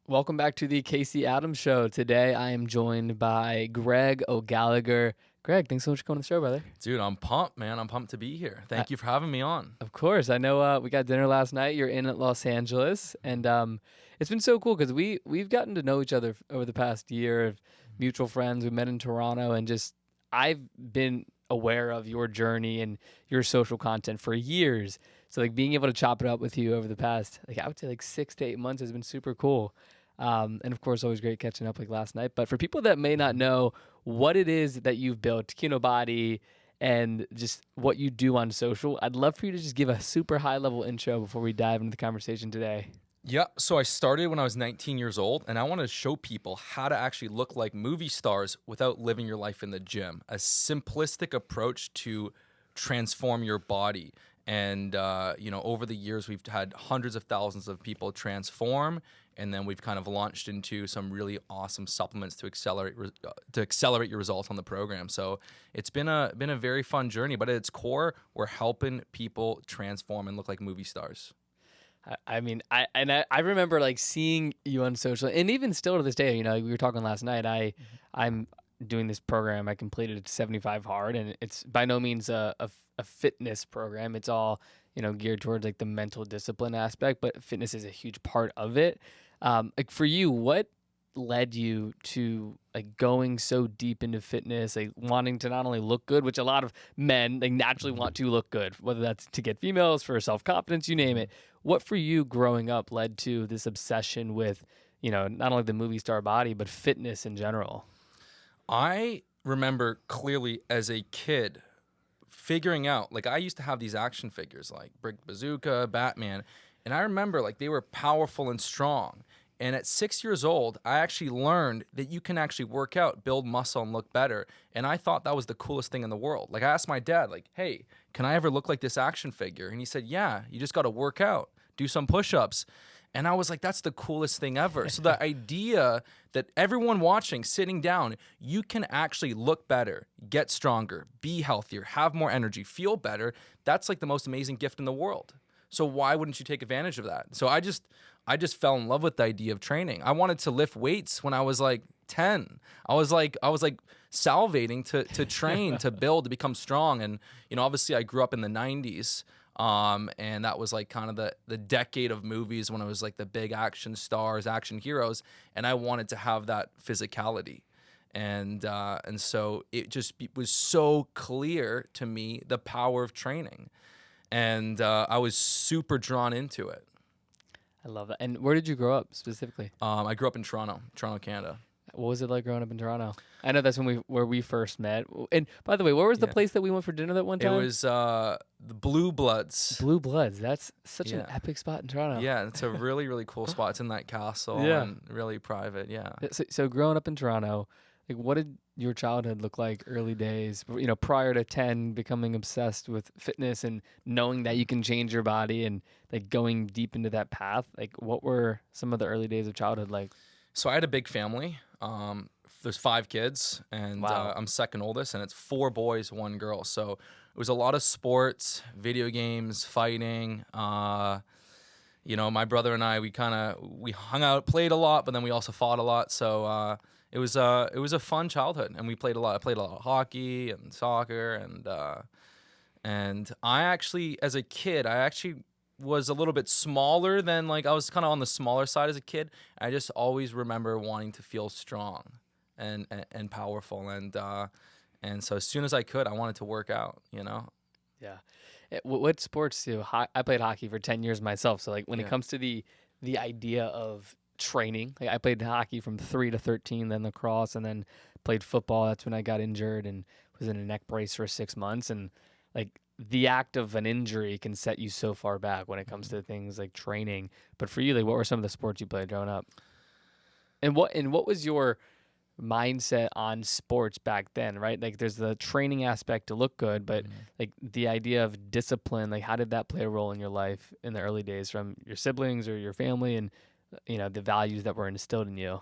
Welcome back to the Casey Adams Show. Today I am joined by Greg O'Gallagher. Greg, thanks so much for coming on the show, brother. Dude, I'm pumped, man. I'm pumped to be here. Thank you for having me on. Of course. I know we got dinner last night. You're in Los Angeles. And it's been so cool because we've gotten to know each other over the past year of mutual friends. We met in Toronto, and just I've been aware of your journey and your social content for years. So like being able to chop it up with you over the past, I would say 6 to 8 months has been super cool. And of course, always great catching up like last night. But for people that may not know what it is that you've built, Kino Body, and just what you do on social, I'd love for you to just give a super high level intro before we dive into the conversation today. Yeah, so I started when I was 19 years old, and I want to show people how to actually look like movie stars without living your life in the gym. A simplistic approach to transform your body. And, over the years, we've had hundreds of thousands of people transform, and then we've kind of launched into some really awesome supplements to accelerate your results on the program. So it's been a very fun journey, but at its core, we're helping people transform and look like movie stars. I mean, I remember like seeing you on social, and even still to this day, we were talking last night. I'm doing this program. I completed 75 hard, and it's by no means a fitness program. It's all geared towards like the mental discipline aspect, but fitness is a huge part of it. Like for you, what led you to like going so deep into fitness, like wanting to not only look good, which a lot of men like naturally want to look good, whether that's to get females, for self-confidence, you name it. What for you growing up led to this obsession with, not only the movie star body, but fitness in general? I remember clearly as a kid figuring out, like I used to have these action figures like Brick Bazooka, Batman, and I remember like they were powerful and strong. And at 6 years old, I actually learned that you can actually work out, build muscle, and look better. And I thought that was the coolest thing in the world. Like I asked my dad, like, hey, can I ever look like this action figure? And he said, yeah, you just got to work out, do some push-ups. And I was like, that's the coolest thing ever. So the idea that everyone watching, sitting down, you can actually look better, get stronger, be healthier, have more energy, feel better, that's like the most amazing gift in the world. So why wouldn't you take advantage of that? So I just fell in love with the idea of training. I wanted to lift weights when I was like 10. I was like salivating to train, to build, to become strong. And obviously I grew up in the 90s. And that was like kind of the decade of movies when it was like the big action stars, action heroes, and I wanted to have that physicality. And so it just was so clear to me the power of training. And I was super drawn into it. I love that. And where did you grow up specifically? I grew up in Toronto, Canada. What was it like growing up in Toronto? I know that's where we first met. And by the way, where was the place that we went for dinner that one time? It was the Blue Bloods. Blue Bloods. That's such an epic spot in Toronto. Yeah, it's a really, really cool spot. It's in that castle and really private, yeah. So growing up in Toronto, like what did your childhood look like early days, prior to 10, becoming obsessed with fitness and knowing that you can change your body and like going deep into that path? Like what were some of the early days of childhood like? So I had a big family. There's 5 kids, and Wow. I'm second oldest, and it's 4 boys, 1 girl. So it was a lot of sports, video games, fighting. My brother and I, we hung out, played a lot, but then we also fought a lot. So it was a fun childhood, and we played a lot. I played a lot of hockey and soccer, and I actually, as a kid, was a little bit smaller than, like, I was kind of on the smaller side as a kid. I just always remember wanting to feel strong and powerful, and so as soon as I could, I wanted to work out. Yeah. What sports do I played hockey for 10 years myself. So like when it comes to the idea of training, like I played hockey from 3 to 13, then lacrosse, and then played football. That's when I got injured and was in a neck brace for 6 months. And like the act of an injury can set you so far back when it comes to things like training. But for you, like what were some of the sports you played growing up? And what was your mindset on sports back then, right? Like there's the training aspect to look good, but like the idea of discipline, like how did that play a role in your life in the early days from your siblings or your family and the values that were instilled in you?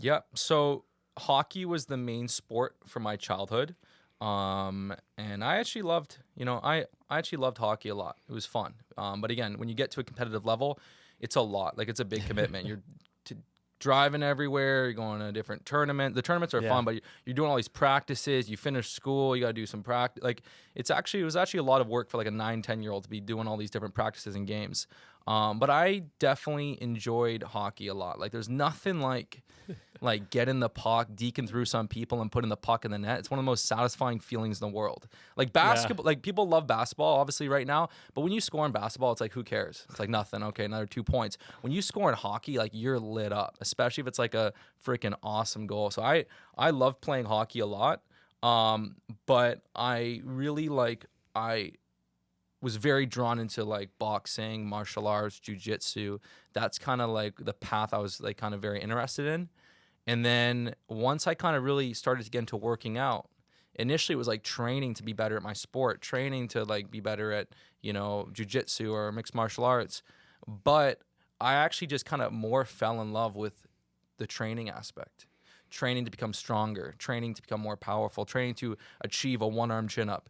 Yeah. So hockey was the main sport for my childhood. And I actually loved, I actually loved hockey a lot. It was fun. But again, when you get to a competitive level, it's a lot. Like it's a big commitment. You're driving everywhere. You're going to a different tournament. The tournaments are fun, but you're doing all these practices. You finish school. You got to do some practice. Like it was actually a lot of work for like a 9-10-year-old to be doing all these different practices and games. But I definitely enjoyed hockey a lot. Like there's nothing like getting the puck, deking through some people and putting the puck in the net. It's one of the most satisfying feelings in the world. Like basketball, like people love basketball obviously right now, but when you score in basketball, it's like, who cares? It's like nothing. Okay, another 2 points. When you score in hockey, like you're lit up, especially if it's like a freaking awesome goal. So I love playing hockey a lot. But I really I was very drawn into like boxing, martial arts, jiu-jitsu. That's kind of like the path I was like kind of very interested in. And then once I kind of really started to get into working out, initially it was like training to be better at my sport, training to like be better at, jiu-jitsu or mixed martial arts. But I actually just kind of more fell in love with the training aspect. Training to become stronger, training to become more powerful, training to achieve a one-arm chin-up,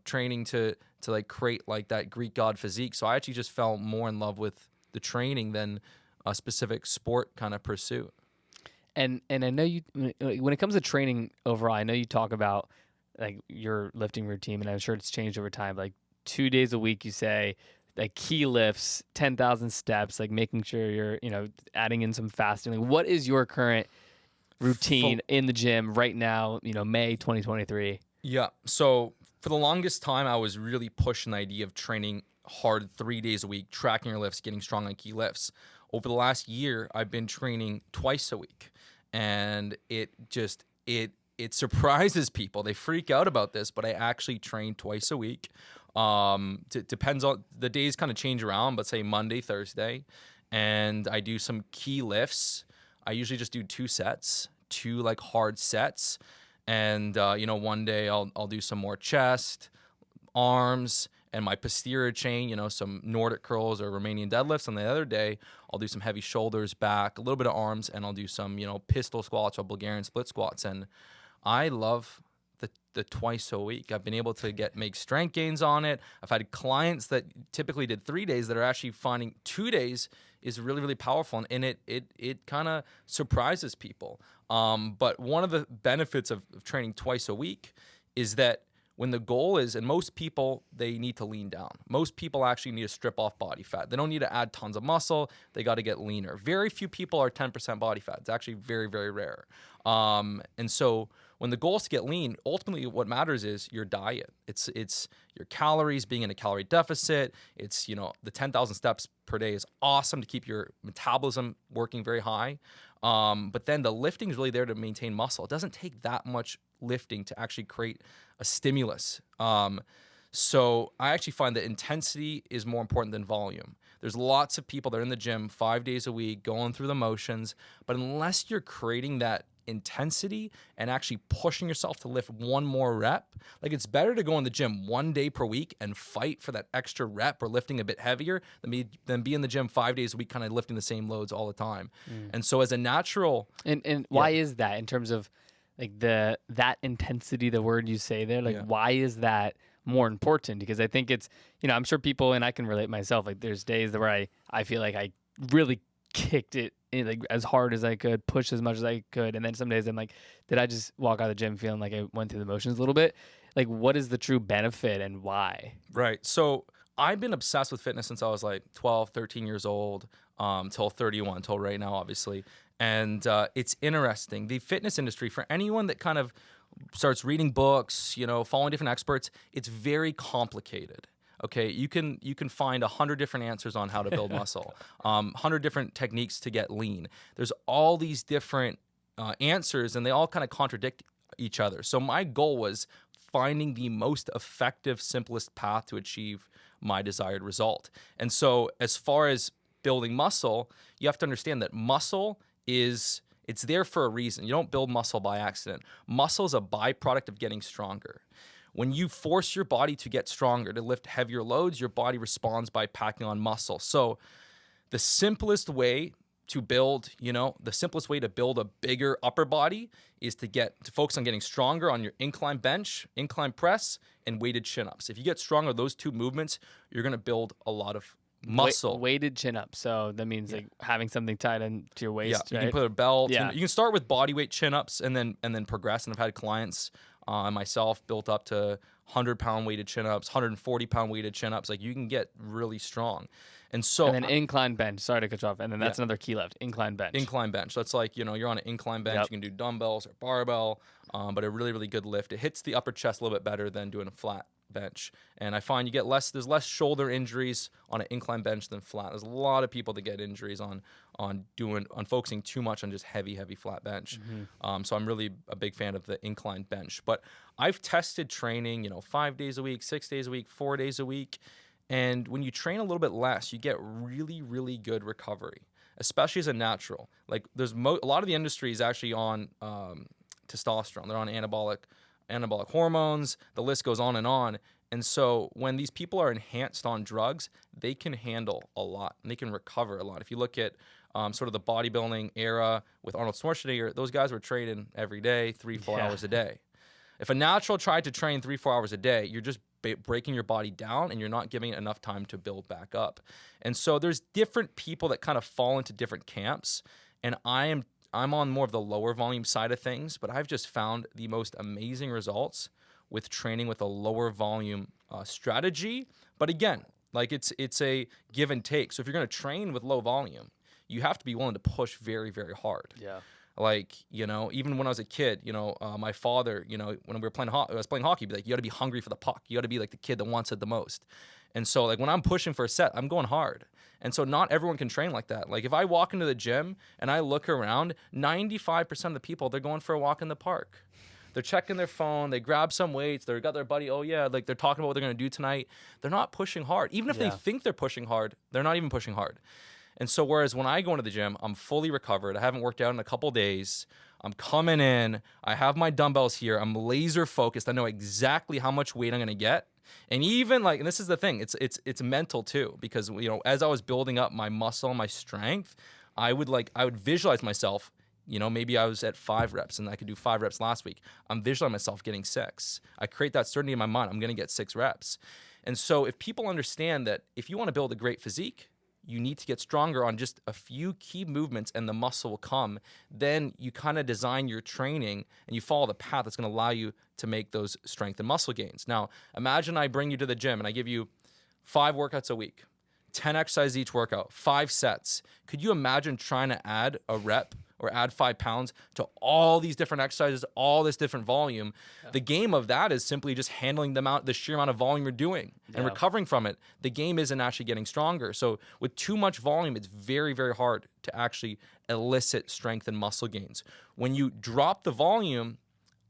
training to like create like that Greek god physique. So I actually just fell more in love with the training than a specific sport kind of pursuit. And I know you, when it comes to training overall, I know you talk about like your lifting routine, and I'm sure it's changed over time. Like 2 days a week, you say, like key lifts, 10,000 steps, like making sure you're, adding in some fasting. Like, what is your current routine in the gym right now, May 2023? Yeah. So for the longest time, I was really pushing the idea of training hard 3 days a week, tracking your lifts, getting strong on key lifts. Over the last year, I've been training twice a week, and it surprises people. They freak out about this, but I actually train twice a week. Depends on the days, kind of change around, but say Monday, Thursday, and I do some key lifts. I usually just do 2 sets, 2 like hard sets, and one day I'll do some more chest, arms, and my posterior chain, some Nordic curls or Romanian deadlifts. And the other day, I'll do some heavy shoulders, back, a little bit of arms, and I'll do some, pistol squats or Bulgarian split squats. And I love the twice a week. I've been able to make strength gains on it. I've had clients that typically did 3 days that are actually finding 2 days is really, really powerful. And it kind of surprises people. But one of the benefits of training twice a week is that when the goal is, and most people, they need to lean down. Most people actually need to strip off body fat. They don't need to add tons of muscle. They got to get leaner. Very few people are 10% body fat. It's actually very, very rare. And so when the goal is to get lean, ultimately what matters is your diet. It's your calories, being in a calorie deficit. It's, the 10,000 steps per day is awesome to keep your metabolism working very high. But then the lifting is really there to maintain muscle. It doesn't take that much lifting to actually create a stimulus. So I actually find that intensity is more important than volume. There's lots of people that are in the gym 5 days a week going through the motions, but unless you're creating that intensity and actually pushing yourself to lift one more rep, like it's better to go in the gym 1 day per week and fight for that extra rep or lifting a bit heavier than be in the gym 5 days a week kind of lifting the same loads all the time. And so as a natural... And why is that in terms of like that intensity, the word you say there, like why is that more important? Because I think it's, I'm sure people, and I can relate myself, like there's days where I feel like I really kicked it in, like as hard as I could, pushed as much as I could, and then some days I'm like, did I just walk out of the gym feeling like I went through the motions a little bit? Like, what is the true benefit and why? Right. So I've been obsessed with fitness since I was like 12, 13 years old, till 31, till right now, obviously. And it's interesting. The fitness industry, for anyone that kind of starts reading books, following different experts, it's very complicated. Okay, you can find 100 different answers on how to build muscle, 100 different techniques to get lean. There's all these different answers, and they all kind of contradict each other. So my goal was finding the most effective, simplest path to achieve my desired result. And so as far as building muscle, you have to understand that muscle it's there for a reason. You don't build muscle by accident. Muscle is a byproduct of getting stronger. When you force your body to get stronger, to lift heavier loads, your body responds by packing on muscle. So the simplest way to build, the simplest way to build a bigger upper body is to focus on getting stronger on your incline bench, incline press, and weighted chin-ups. If you get stronger those 2 movements, you're going to build a lot of muscle. Weighted chin up. So that means like having something tied into your waist. You right? can put a belt. Yeah. You can start with body weight chin ups and then progress. And I've had clients, myself, built up to 100-pound weighted chin ups, 140-pound weighted chin ups. Like you can get really strong. And so And then incline bench. Sorry to cut you off. And then that's another key lift. Incline bench. Incline bench. That's like, you're on an incline bench. You can do dumbbells or barbell, but a really, really good lift. It hits the upper chest a little bit better than doing a flat bench. And I find there's less shoulder injuries on an incline bench than flat. There's a lot of people that get injuries on focusing too much on just heavy flat bench. So I'm really a big fan of the incline bench. But I've tested training, 5 days a week, 6 days a week, 4 days a week. And when you train a little bit less, you get really, really good recovery, especially as a natural. Like there's a lot of the industry is actually on testosterone. They're on anabolic hormones. The list goes on. And so when these people are enhanced on drugs, they can handle a lot and they can recover a lot. If you look at sort of the bodybuilding era with Arnold Schwarzenegger, those guys were training every day, 3-4 hours a day. If a natural tried to train 3-4 hours a day, you're just breaking your body down and you're not giving it enough time to build back up. And so there's different people that kind of fall into different camps. And I'm on more of the lower volume side of things, but I've just found the most amazing results with training with a lower volume strategy. But again, like it's a give and take. So if you're going to train with low volume, you have to be willing to push very, very hard. Yeah. Like, even when I was a kid, my father, when we were playing I was playing hockey, he'd be like, you got to be hungry for the puck. You got to be like the kid that wants it the most. And so like when I'm pushing for a set, I'm going hard. And so not everyone can train like that. Like if I walk into the gym and I look around, 95% of the people, they're going for a walk in the park. They're checking their phone. They grab some weights. They got their buddy. Oh yeah. Like they're talking about what they're going to do tonight. They're not pushing hard. Even if they think they're pushing hard, they're not even pushing hard. And so whereas when I go into the gym, I'm fully recovered. I haven't worked out in a couple days. I'm coming in. I have my dumbbells here. I'm laser focused. I know exactly how much weight I'm going to get. And even and this is the thing, it's mental too, because as I was building up my muscle, my strength, I would visualize myself, maybe I was at 5 reps and I could do 5 reps last week. I'm visualizing myself getting 6. I create that certainty in my mind. I'm going to get 6 reps. And so if people understand that if you want to build a great physique, you need to get stronger on just a few key movements and the muscle will come, then you kind of design your training and you follow the path that's going to allow you to make those strength and muscle gains. Now, imagine I bring you to the gym and I give you 5 workouts a week, 10 exercises each workout, 5 sets. Could you imagine trying to add a rep or add 5 pounds to all these different exercises, all this different volume? The game of that is simply just handling the sheer amount of volume you're doing and recovering from it. The game isn't actually getting stronger. So with too much volume, it's very, very hard to actually elicit strength and muscle gains. When you drop the volume,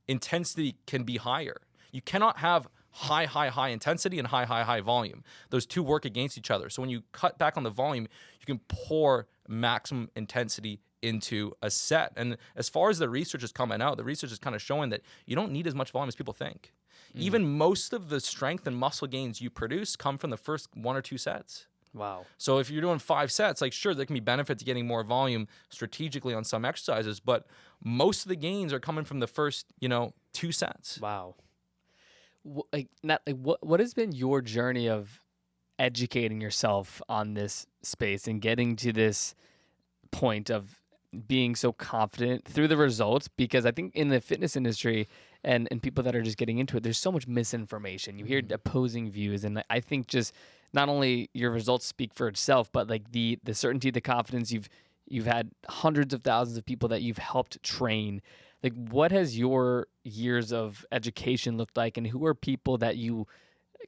intensity can be higher. You cannot have high intensity and high volume. Those two work against each other. So when you cut back on the volume, you can pour maximum intensity into a set. And as far as the research is coming out, the research is kind of showing that you don't need as much volume as people think. Even most of the strength and muscle gains you produce come from the first 1 or 2 sets. Wow. So if you're doing 5 sets, sure, there can be benefit to getting more volume strategically on some exercises, but most of the gains are coming from the first, 2 sets. Wow. What has been your journey of educating yourself on this space and getting to this point of being so confident through the results? Because I think in the fitness industry and people that are just getting into it, there's so much misinformation. You hear opposing views, and I think just not only your results speak for itself, but the certainty, the confidence. You've had hundreds of thousands of people that you've helped train. What has your years of education looked like, and who are people that you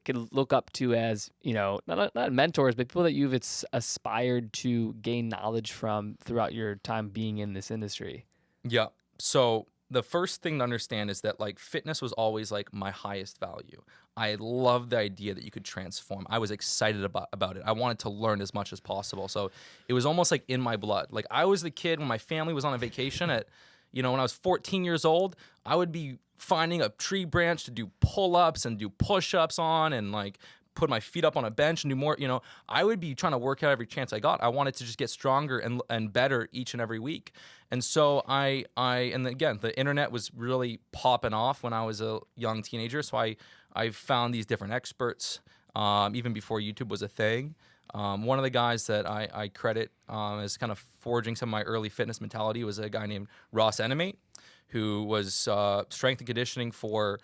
can look up to as, not mentors, but people that you've aspired to gain knowledge from throughout your time being in this industry? Yeah. So the first thing to understand is that fitness was always my highest value. I loved the idea that you could transform. I was excited about it. I wanted to learn as much as possible. So it was almost in my blood. I was the kid when my family was on a vacation at, when I was 14 years old, I would be finding a tree branch to do pull-ups and do push-ups on and put my feet up on a bench and do more. I would be trying to work out every chance I got. I wanted to just get stronger and better each and every week. And so and again, the internet was really popping off when I was a young teenager. So I found these different experts, even before YouTube was a thing. One of the guys that I credit as kind of forging some of my early fitness mentality was a guy named Ross Enamate, who was strength and conditioning for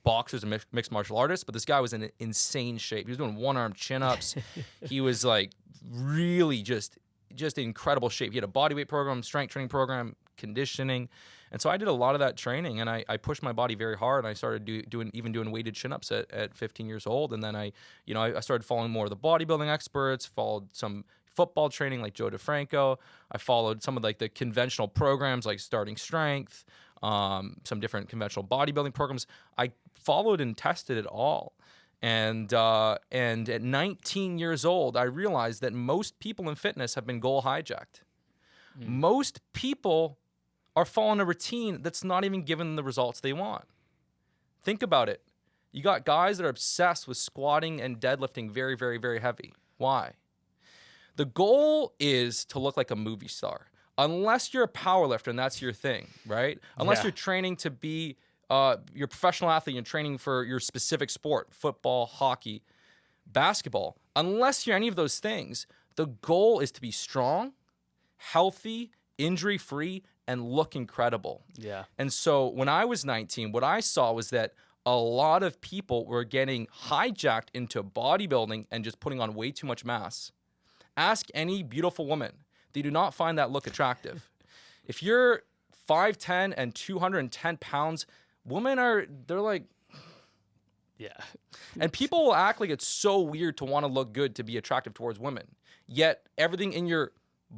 boxers and mixed martial artists. But this guy was in insane shape. He was doing one-arm chin-ups. He was like really just in incredible shape. He had a bodyweight program, strength training program, conditioning. And so I did a lot of that training, and I pushed my body very hard. And I started doing weighted chin-ups at 15 years old. And then I started following more of the bodybuilding experts, followed some football training like Joe DeFranco. I followed some of like the conventional programs like Starting Strength, some different conventional bodybuilding programs. I followed and tested it all. And at 19 years old, I realized that most people in fitness have been goal hijacked. Most people are following a routine that's not even giving them the results they want. Think about it. You got guys that are obsessed with squatting and deadlifting very, very, very heavy. Why? The goal is to look like a movie star. Unless you're a powerlifter and that's your thing, right? Unless you're training to be you're a professional athlete and training for your specific sport, football, hockey, basketball. Unless you're any of those things, the goal is to be strong, healthy, injury-free, and look incredible. Yeah. And so when I was 19, what I saw was that a lot of people were getting hijacked into bodybuilding and just putting on way too much mass. Ask any beautiful woman. They do not find that look attractive. If you're 5'10" and 210 pounds, they're like... Yeah. And people will act like it's so weird to want to look good to be attractive towards women. Yet everything in your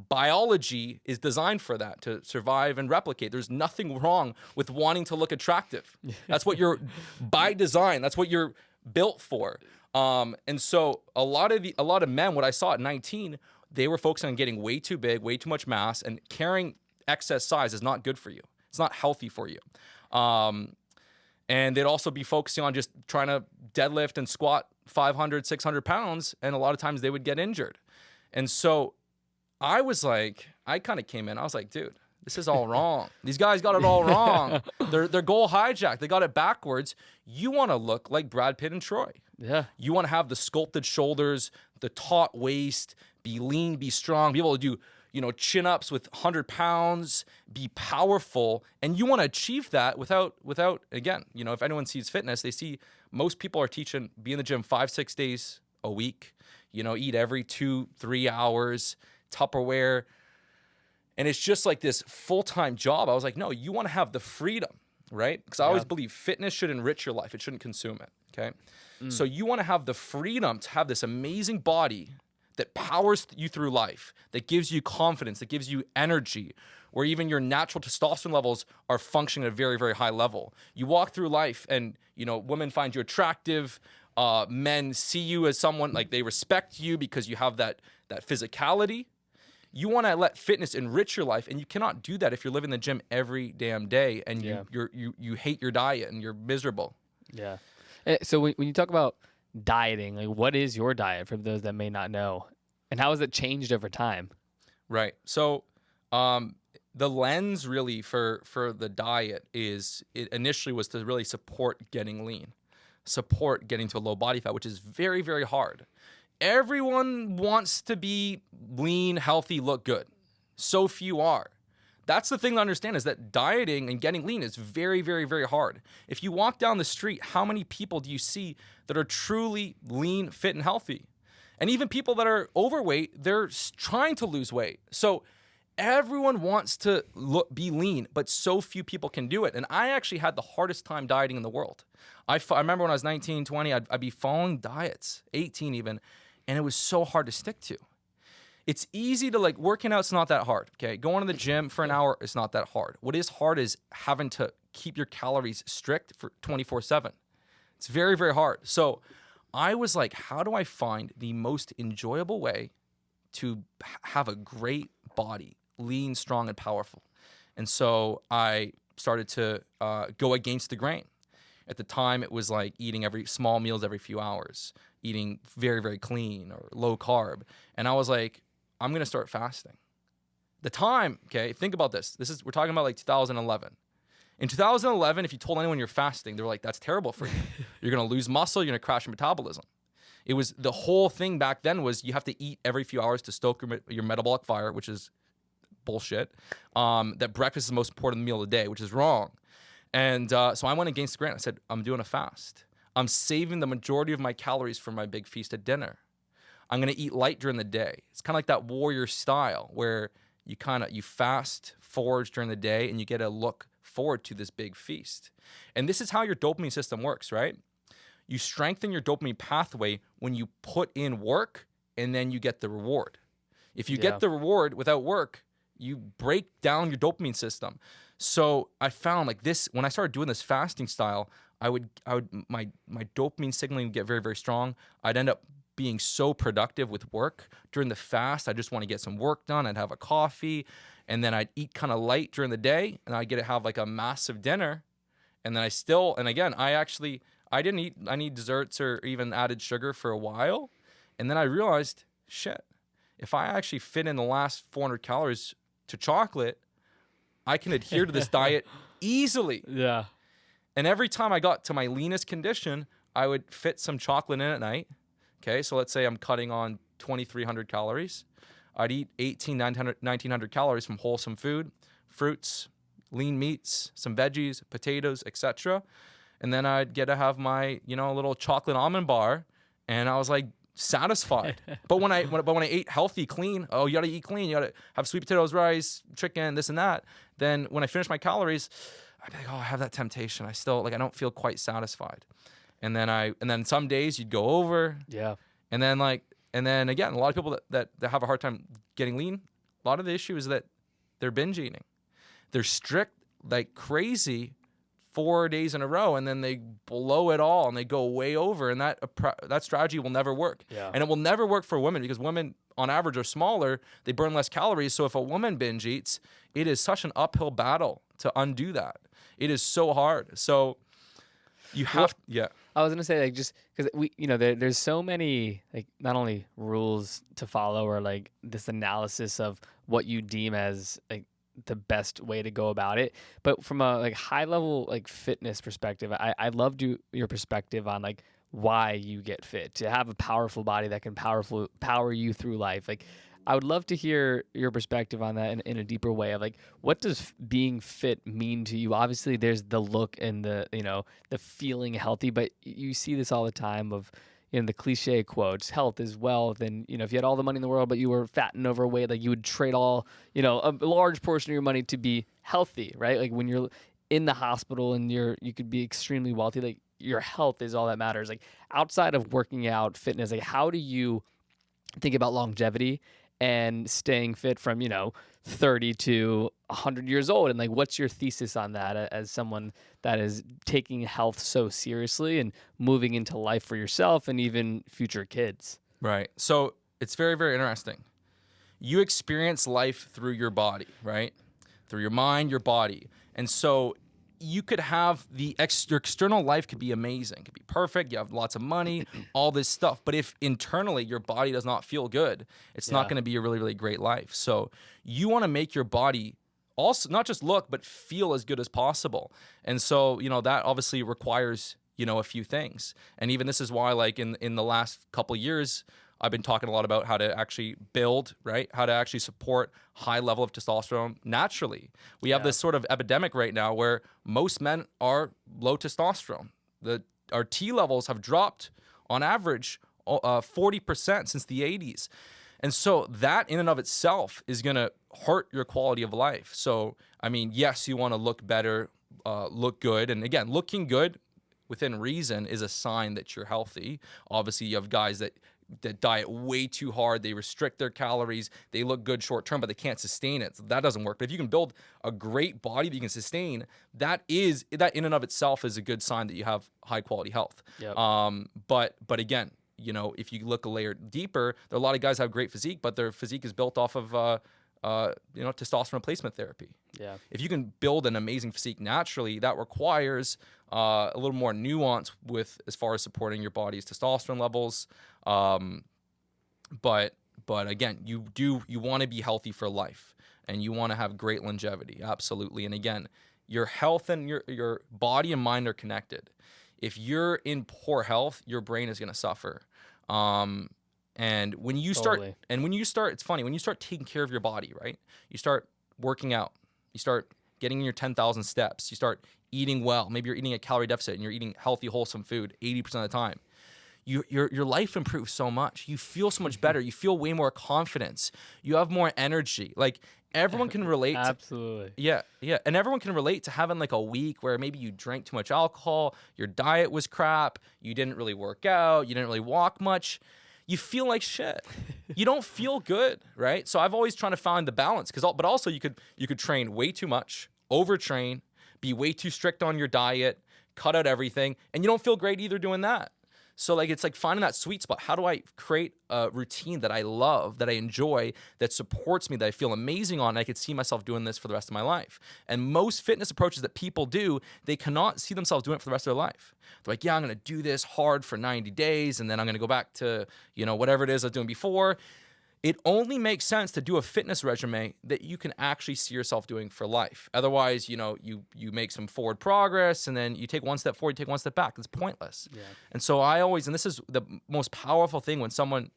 biology is designed for that, to survive and replicate. There's nothing wrong with wanting to look attractive. That's what you're, by design, that's what you're built for. And so a lot of men, what I saw at 19, they were focusing on getting way too big, way too much mass, and carrying excess size is not good for you. It's not healthy for you. And they'd also be focusing on just trying to deadlift and squat 500, 600 pounds, and a lot of times they would get injured. And so I kind of came in, I was like, dude, this is all wrong. These guys got it all wrong. They're goal hijacked. They got it backwards. You want to look like Brad Pitt and Troy. Yeah. You want to have the sculpted shoulders, the taut waist, be lean, be strong, be able to do, chin-ups with 100 pounds, be powerful. And you want to achieve that without, again, if anyone sees fitness, they see most people are teaching, be in the gym 5-6 days a week, eat every 2-3 hours, Tupperware. And it's just like this full-time job. I was like, no, you want to have the freedom, right? Because I always believe fitness should enrich your life. It shouldn't consume it, okay? So you want to have the freedom to have this amazing body that powers you through life, that gives you confidence, that gives you energy, where even your natural testosterone levels are functioning at a very, very high level. You walk through life and, women find you attractive. Men see you as someone, like they respect you because you have that physicality. You want to let fitness enrich your life, and you cannot do that if you're living in the gym every damn day and you hate your diet and you're miserable. Yeah. So when you talk about dieting, like what is your diet for those that may not know, and how has it changed over time? Right. So the lens really for the diet it initially was to really support getting lean, support getting to a low body fat, which is very, very hard. Everyone wants to be lean, healthy, look good. So few are. That's the thing to understand, is that dieting and getting lean is very, very, very hard. If you walk down the street, how many people do you see that are truly lean, fit, and healthy? And even people that are overweight, they're trying to lose weight. So everyone wants to be lean, but so few people can do it. And I actually had the hardest time dieting in the world. I remember when I was 19, 20, I'd be following diets, 18 even, and it was so hard to stick to. It's easy to working out's not that hard, okay? Going to the gym for an hour is not that hard. What is hard is having to keep your calories strict for 24/7. It's very, very hard. So I was like, how do I find the most enjoyable way to have a great body, lean, strong, and powerful? And so I started to go against the grain. At the time, it was like eating small meals every few hours, eating very, very clean or low carb. And I was like, I'm going to start fasting. The time, okay, think about this. We're talking about 2011. In 2011, if you told anyone you're fasting, they were like, that's terrible for you. You're going to lose muscle. You're going to crash your metabolism. It was the whole thing back then was you have to eat every few hours to stoke your metabolic fire, which is bullshit. That breakfast is the most important meal of the day, which is wrong. And so I went against the grain. I said, I'm doing a fast. I'm saving the majority of my calories for my big feast at dinner. I'm going to eat light during the day. It's kind of like that warrior style where you fast forage during the day and you get to look forward to this big feast. And this is how your dopamine system works, right? You strengthen your dopamine pathway when you put in work and then you get the reward. If you get the reward without work, you break down your dopamine system. So I found like this, when I started doing this fasting style, my dopamine signaling would get very, very strong. I'd end up being so productive with work during the fast. I just want to get some work done. I'd have a coffee and then I'd eat kind of light during the day and I'd get to have like a massive dinner. And then I didn't eat any desserts or even added sugar for a while. And then I realized, shit, if I actually fit in the last 400 calories to chocolate, I can adhere to this diet easily. Yeah. And every time I got to my leanest condition, I would fit some chocolate in at night. Okay, so let's say I'm cutting on 2,300 calories. I'd eat 1,900 calories from wholesome food, fruits, lean meats, some veggies, potatoes, etc. And then I'd get to have my, little chocolate almond bar, and I was like satisfied. But when I ate healthy, clean, you gotta eat clean. You gotta have sweet potatoes, rice, chicken, this and that. Then when I finish my calories, I'd be like, I have that temptation. I still I don't feel quite satisfied. And then some days you'd go over. Yeah. And then again, a lot of people that have a hard time getting lean, a lot of the issue is that they're binge eating. They're strict like crazy 4 days in a row, and then they blow it all and they go way over, and that strategy will never work. Yeah. And it will never work for women because women on average are smaller, they burn less calories. So if a woman binge eats, it is such an uphill battle to undo that. It is so hard. So you have, I was gonna say like just because there's so many like not only rules to follow or like this analysis of what you deem as like the best way to go about it, but from a like high level like fitness perspective, I loved your perspective on like why you get fit, to have a powerful body that can power you through life. Like I would love to hear your perspective on that in a deeper way of like, what does being fit mean to you? Obviously there's the look and the feeling healthy, but you see this all the time of, the cliche quotes, health is wealth. And, if you had all the money in the world, but you were fat and overweight, like you would trade a large portion of your money to be healthy, right? Like when you're in the hospital and you could be extremely wealthy, like your health is all that matters. Like outside of working out, fitness, like how do you think about longevity and staying fit from, 30 to 100 years old? And like, what's your thesis on that as someone that is taking health so seriously and moving into life for yourself and even future kids? Right. So it's very, very interesting. You experience life through your body, right? Through your mind, your body. And so you could have your external life could be amazing, could be perfect. You have lots of money, all this stuff. But if internally your body does not feel good, it's not going to be a really, really great life. So you want to make your body also not just look, but feel as good as possible. And so, that obviously requires, a few things. And even this is why, like in the last couple of years, I've been talking a lot about how to actually build, right? How to actually support high level of testosterone naturally. We have this sort of epidemic right now where most men are low testosterone. Our T levels have dropped on average 40% since the 80s. And so that in and of itself is going to hurt your quality of life. So, I mean, yes, you want to look better, look good. And again, looking good within reason is a sign that you're healthy. Obviously, you have guys that diet way too hard. They restrict their calories. They look good short term, but they can't sustain it. So that doesn't work. But if you can build a great body that you can sustain, that in and of itself is a good sign that you have high quality health. Yep. But again, if you look a layer deeper, there are a lot of guys that have great physique, but their physique is built off of testosterone replacement therapy. Yeah. If you can build an amazing physique naturally, that requires a little more nuance as far as supporting your body's testosterone levels. But again, you want to be healthy for life, and you want to have great longevity. Absolutely. And again, your health and your body and mind are connected. If you're in poor health, your brain is going to suffer. And when you start, Totally. it's funny, when you start taking care of your body, right? You start working out, you start getting in your 10,000 steps, you start eating well. Maybe you're eating a calorie deficit and you're eating healthy, wholesome food 80% of the time. Your life improves so much. You feel so much better. You feel way more confidence. You have more energy. Like everyone can relate to, Absolutely. yeah, yeah. And everyone can relate to having like a week where maybe you drank too much alcohol, your diet was crap, you didn't really work out, you didn't really walk much. You feel like shit. You don't feel good, right? So I've always trying to find the balance but also you could train way too much, overtrain, be way too strict on your diet, cut out everything, and you don't feel great either doing that. So like it's like finding that sweet spot. How do I create a routine that I love, that I enjoy, that supports me, that I feel amazing on, and I could see myself doing this for the rest of my life? And most fitness approaches that people do, they cannot see themselves doing it for the rest of their life. They're like, yeah, I'm gonna do this hard for 90 days, and then I'm gonna go back to, whatever it is I was doing before. It only makes sense to do a fitness regimen that you can actually see yourself doing for life. Otherwise, you make some forward progress and then you take one step forward, you take one step back. It's pointless. Yeah. And so and this is the most powerful thing when someone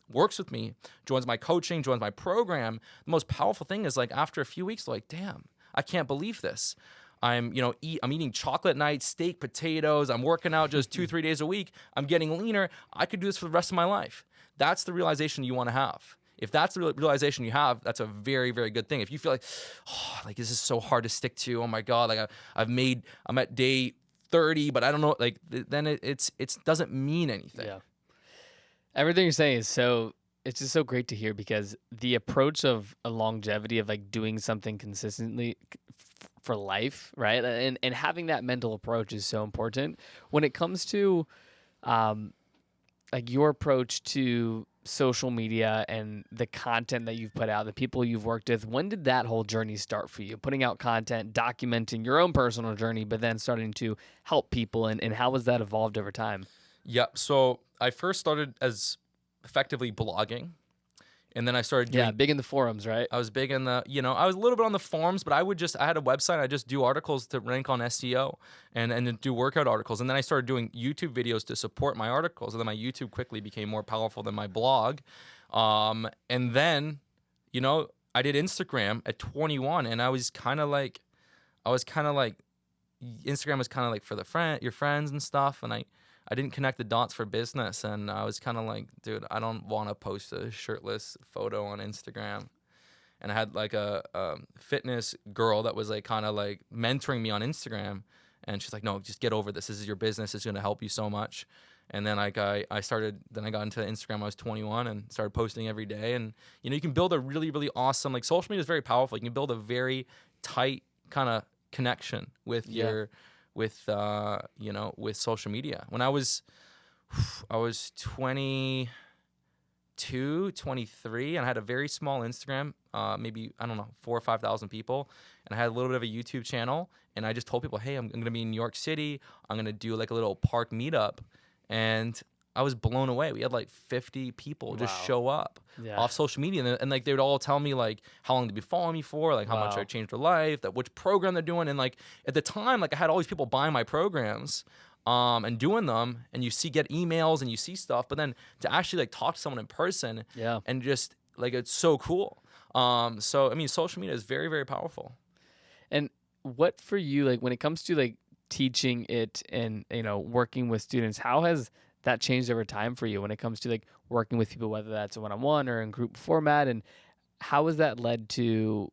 works with me, joins my coaching, joins my program, the most powerful thing is like after a few weeks, they're like, damn, I can't believe this. I'm eating chocolate night, steak, potatoes. I'm working out just 2-3 days a week. I'm getting leaner. I could do this for the rest of my life. That's the realization you want to have. If that's the realization you have, that's a very, very good thing. If you feel like, this is so hard to stick to. Oh my God, like I'm at day 30, but I don't know. Like then it doesn't mean anything. Yeah. Everything you're saying is it's just so great to hear, because the approach of a longevity of like doing something consistently for life, right? And having that mental approach is so important when it comes to like your approach to social media and the content that you've put out, the people you've worked with. When did that whole journey start for you? Putting out content, documenting your own personal journey, but then starting to help people, and how has that evolved over time? Yep. So I first started as effectively blogging. And then I started doing... Yeah, big in the forums, right? I was big in I was a little bit on the forums, but I had a website. I just do articles to rank on SEO and do workout articles. And then I started doing YouTube videos to support my articles. And then my YouTube quickly became more powerful than my blog. And then, I did Instagram at 21, and I was kind of like, Instagram was kind of like for your friends and stuff. And I didn't connect the dots for business, and I was kind of like, dude, I don't want to post a shirtless photo on Instagram. And I had like a fitness girl that was like kind of like mentoring me on Instagram, and she's like, no, just get over this. This is your business. It's going to help you so much. And then I got into Instagram. I was 21 and started posting every day. And you can build a really, really awesome, like, social media is very powerful. You can build a very tight kind of connection with with social media. When I was 22, 23, and I had a very small Instagram, maybe, I don't know, 4,000 or 5,000 people. And I had a little bit of a YouTube channel, and I just told people, hey, I'm going to be in New York City. I'm going to do like a little park meetup. And I was blown away. We had like 50 people just show up off social media. And like, they would all tell me like how long they'd be following me for, like how much I changed their life, that which program they're doing. And like at the time, like I had all these people buying my programs and doing them, and you get emails and you see stuff, but then to actually like talk to someone in person and just like, it's so cool. So, I mean, social media is very, very powerful. And what for you, like when it comes to like teaching it and, working with students, how has that changed over time for you when it comes to like working with people, whether that's a one-on-one or in group format, and how has that led to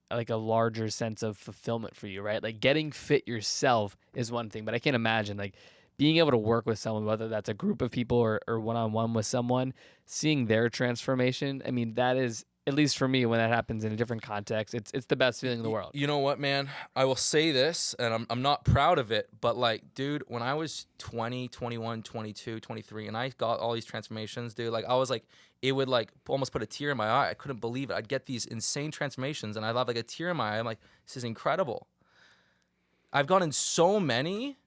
like a larger sense of fulfillment for you, right? Like getting fit yourself is one thing, but I can't imagine like being able to work with someone, whether that's a group of people or one-on-one with someone, seeing their transformation. I mean, that is, at least for me, when that happens in a different context, it's the best feeling in the world. You know what, man? I will say this, and I'm not proud of it, but like, dude, when I was 20, 21, 22, 23, and I got all these transformations, dude, like I was like, it would like almost put a tear in my eye. I couldn't believe it. I'd get these insane transformations, and I'd have like a tear in my eye. I'm like, this is incredible. I've gotten so many.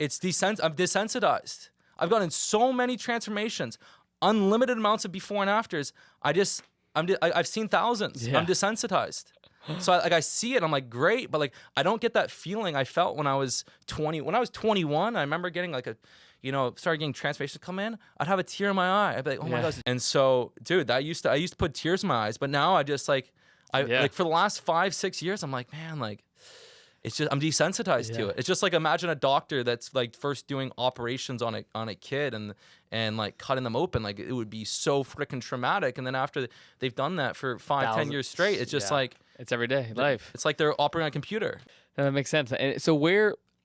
I'm desensitized. I've gotten so many transformations, unlimited amounts of before and afters. I've seen thousands. Yeah. I'm desensitized. So I see it. I'm like, great. But like, I don't get that feeling I felt when I was 20. When I was 21, I remember getting like started getting transformations come in, I'd have a tear in my eye. I'd be like, oh my Yeah. gosh. And so, dude, I used to put tears in my eyes, but now I just like, Yeah. like for the last 5-6 years, I'm like, man, like, it's just I'm desensitized to Yeah. it. It's just like imagine a doctor that's like first doing operations on a kid and like cutting them open. Like it would be so freaking traumatic. And then after they've done that for 5-10 years straight, it's just like it's everyday life. it's like they're operating on a computer. That makes sense. And so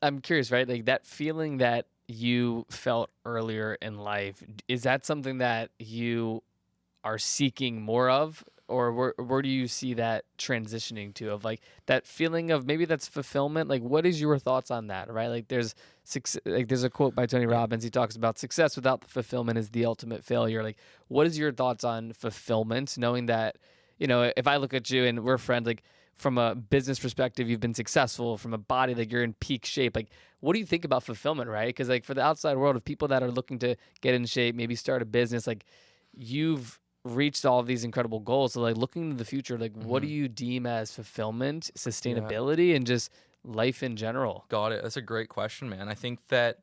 I'm curious, right? Like that feeling that you felt earlier in life, is that something that you are seeking more of? Or where do you see that transitioning to, of like that feeling of maybe that's fulfillment? Like, what is your thoughts on that, right? Like there's a quote by Tony Robbins. He talks about success without the fulfillment is the ultimate failure. Like, what is your thoughts on fulfillment, knowing that, if I look at you and we're friends, like from a business perspective, you've been successful, from a body, like you're in peak shape. Like, what do you think about fulfillment, right? Because like for the outside world of people that are looking to get in shape, maybe start a business, like you've reached all of these incredible goals. So like looking into the future, like what do you deem as fulfillment, sustainability, and just life in general? Got it. That's a great question, man. I think that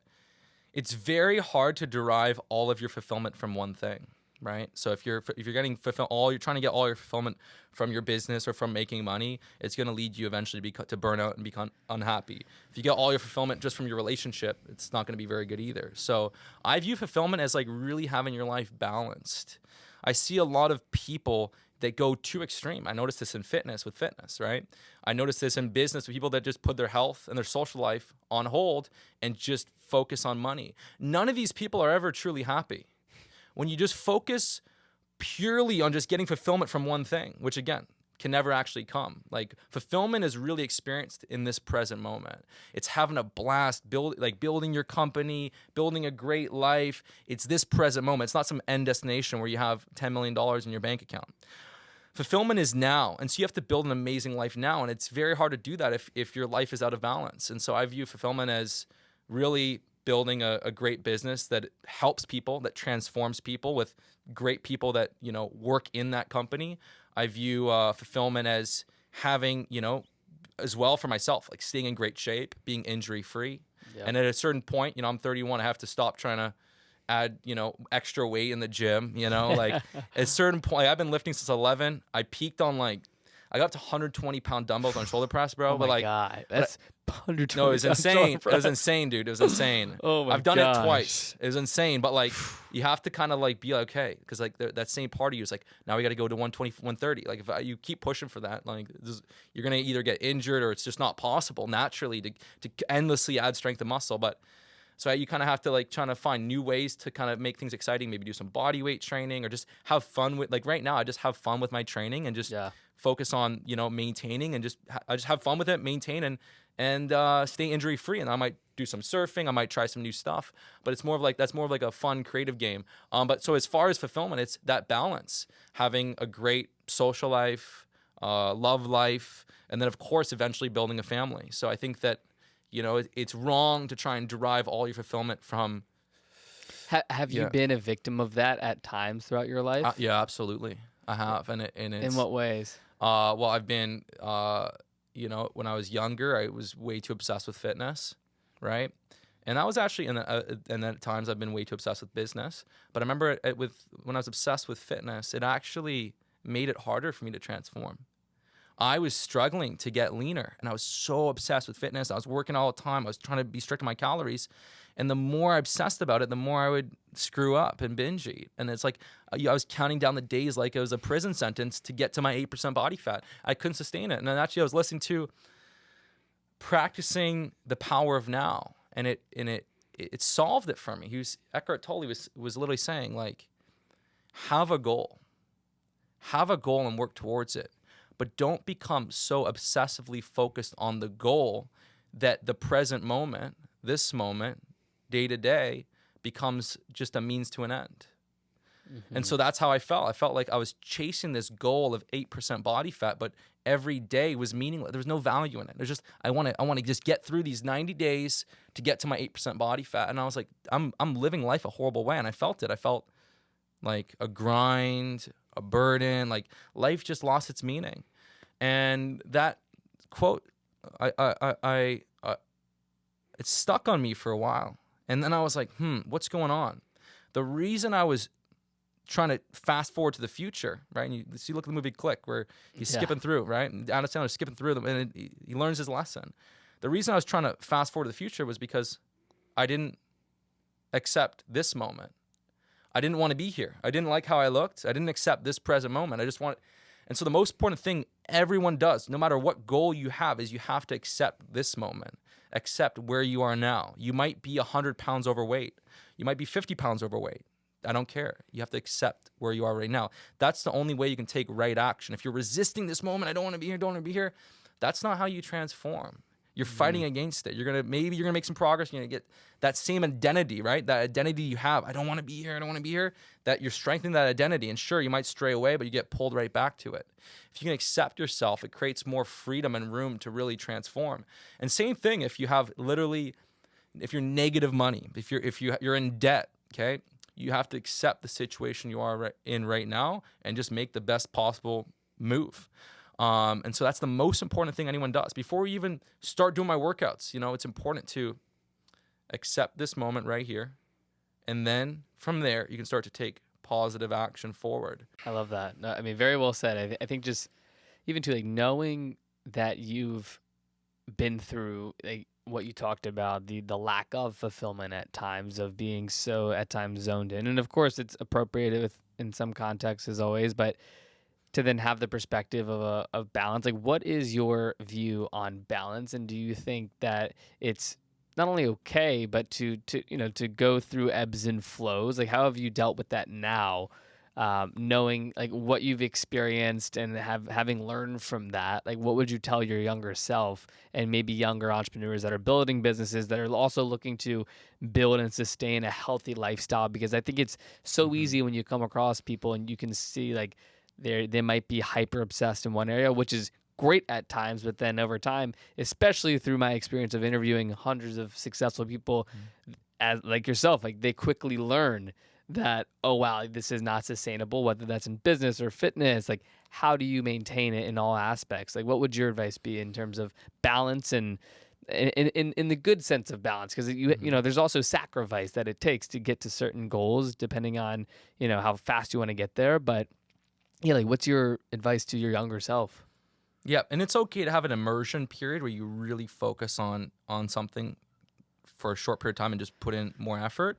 it's very hard to derive all of your fulfillment from one thing, right? So if you're getting you're trying to get all your fulfillment from your business or from making money, it's going to lead you eventually to burn out and become unhappy. If you get all your fulfillment just from your relationship, it's not going to be very good either. So I view fulfillment as like really having your life balanced. I see a lot of people that go too extreme. I notice this in fitness, right? I notice this in business with people that just put their health and their social life on hold and just focus on money. None of these people are ever truly happy. When you just focus purely on just getting fulfillment from one thing, which again, can never actually come. Like fulfillment is really experienced in this present moment. It's having a blast, building your company, building a great life. It's this present moment. It's not some end destination where you have $10 million in your bank account. Fulfillment is now. And so you have to build an amazing life now. And it's very hard to do that if your life is out of balance. And so I view fulfillment as really building a great business that helps people, that transforms people with great people that, work in that company. I view fulfillment as having, as well for myself, like staying in great shape, being injury free. Yep. And at a certain point, I'm 31, I have to stop trying to add, extra weight in the gym, like at a certain point, I've been lifting since 11. I peaked on I got up to 120 pound dumbbells on shoulder press, bro. Oh my God. That's 120. No, it was insane. It was insane, dude. It was insane. Oh my I've done gosh. it twice. It was insane. But you have to kind of be okay. Because that same part of you is now we got to go to 120, 130. Like if you keep pushing for that, you're going to either get injured or it's just not possible naturally to endlessly add strength and muscle. But so you kind of have to trying to find new ways to kind of make things exciting. Maybe do some body weight training or just have fun with, right now, I just have fun with my training and just focus on, maintaining and I just have fun with it, maintain and stay injury free. And I might do some surfing. I might try some new stuff, but it's more of that's more of a fun, creative game. But so as far as fulfillment, it's that balance, having a great social life, love life, and then of course, eventually building a family. So I think that, it's wrong to try and derive all your fulfillment from. Have you been a victim of that at times throughout your life? Yeah, absolutely. I have. And it's, in what ways? Well, I've been, when I was younger, I was way too obsessed with fitness, right? And I was actually, and then at times I've been way too obsessed with business. But I remember when I was obsessed with fitness, it actually made it harder for me to transform. I was struggling to get leaner, and I was so obsessed with fitness. I was working all the time. I was trying to be strict on my calories. And the more I obsessed about it, the more I would screw up and binge eat. And it's I was counting down the days like it was a prison sentence to get to my 8% body fat. I couldn't sustain it. And then actually I was listening to Practicing the Power of Now, and it solved it for me. Eckhart Tolle was literally saying have a goal and work towards it. But don't become so obsessively focused on the goal that the present moment, this moment, day to day, becomes just a means to an end. Mm-hmm. And so that's how I felt. I felt like I was chasing this goal of 8% body fat, but every day was meaningless. There was no value in it. There's just I want to just get through these 90 days to get to my 8% body fat. And I was like, I'm living life a horrible way. And I felt it. I felt like a grind, a burden, life just lost its meaning. And that quote, it stuck on me for a while. And then I was like, what's going on? The reason I was trying to fast forward to the future, right? And you see, look at the movie Click, where he's skipping through, right? And Adam Sandler's skipping through them, and he learns his lesson. The reason I was trying to fast forward to the future was because I didn't accept this moment. I didn't want to be here. I didn't like how I looked. I didn't accept this present moment. I just want, and so the most important thing everyone does, no matter what goal you have, is you have to accept this moment. Accept where you are now. You might be 100 pounds overweight. You might be 50 pounds overweight. I don't care. You have to accept where you are right now. That's the only way you can take right action. If you're resisting this moment, I don't want to be here, don't want to be here, that's not how you transform. You're fighting against it. Maybe you're gonna make some progress. You're gonna get that same identity, right? That identity you have. I don't want to be here. I don't want to be here. That you're strengthening that identity. And sure, you might stray away, but you get pulled right back to it. If you can accept yourself, it creates more freedom and room to really transform. And same thing if you have if you're negative money, if you're in debt, okay, you have to accept the situation you are in right now and just make the best possible move. And so that's the most important thing anyone does. Before you even start doing my workouts, it's important to accept this moment right here. And then from there, you can start to take positive action forward. I love that. No, I mean, very well said. I think just even to like knowing that you've been through like what you talked about, the lack of fulfillment at times, of being so at times zoned in. And of course it's appropriate in some contexts as always, but to then have the perspective of balance, like what is your view on balance? And do you think that it's not only okay, but to go through ebbs and flows? Like how have you dealt with that now, knowing like what you've experienced and having learned from that? Like what would you tell your younger self and maybe younger entrepreneurs that are building businesses that are also looking to build and sustain a healthy lifestyle? Because I think it's so easy when you come across people and you can see like they might be hyper obsessed in one area, which is great at times, but then over time, especially through my experience of interviewing hundreds of successful people as like yourself, like they quickly learn that, oh wow, this is not sustainable, whether that's in business or fitness. Like how do you maintain it in all aspects? Like what would your advice be in terms of balance and in the good sense of balance? Because there's also sacrifice that it takes to get to certain goals depending on how fast you want to get there. But yeah, like what's your advice to your younger self? Yeah, and it's okay to have an immersion period where you really focus on something for a short period of time and just put in more effort.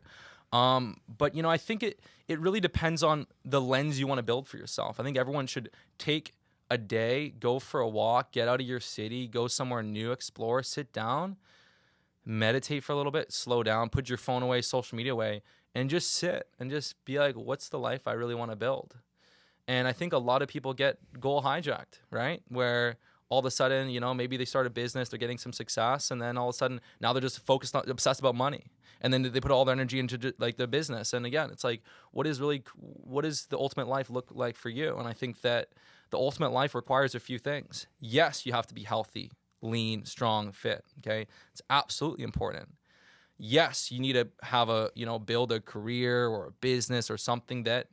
But I think it really depends on the lens you want to build for yourself. I think everyone should take a day, go for a walk, get out of your city, go somewhere new, explore, sit down, meditate for a little bit, slow down, put your phone away, social media away, and just sit and just be like, what's the life I really want to build? And I think a lot of people get goal hijacked, right? Where all of a sudden, maybe they start a business, they're getting some success, and then all of a sudden now they're just obsessed about money. And then they put all their energy into like their business. And again, it's like, what does the ultimate life look like for you? And I think that the ultimate life requires a few things. Yes, you have to be healthy, lean, strong, fit, okay? It's absolutely important. Yes, you need to have build a career or a business or something that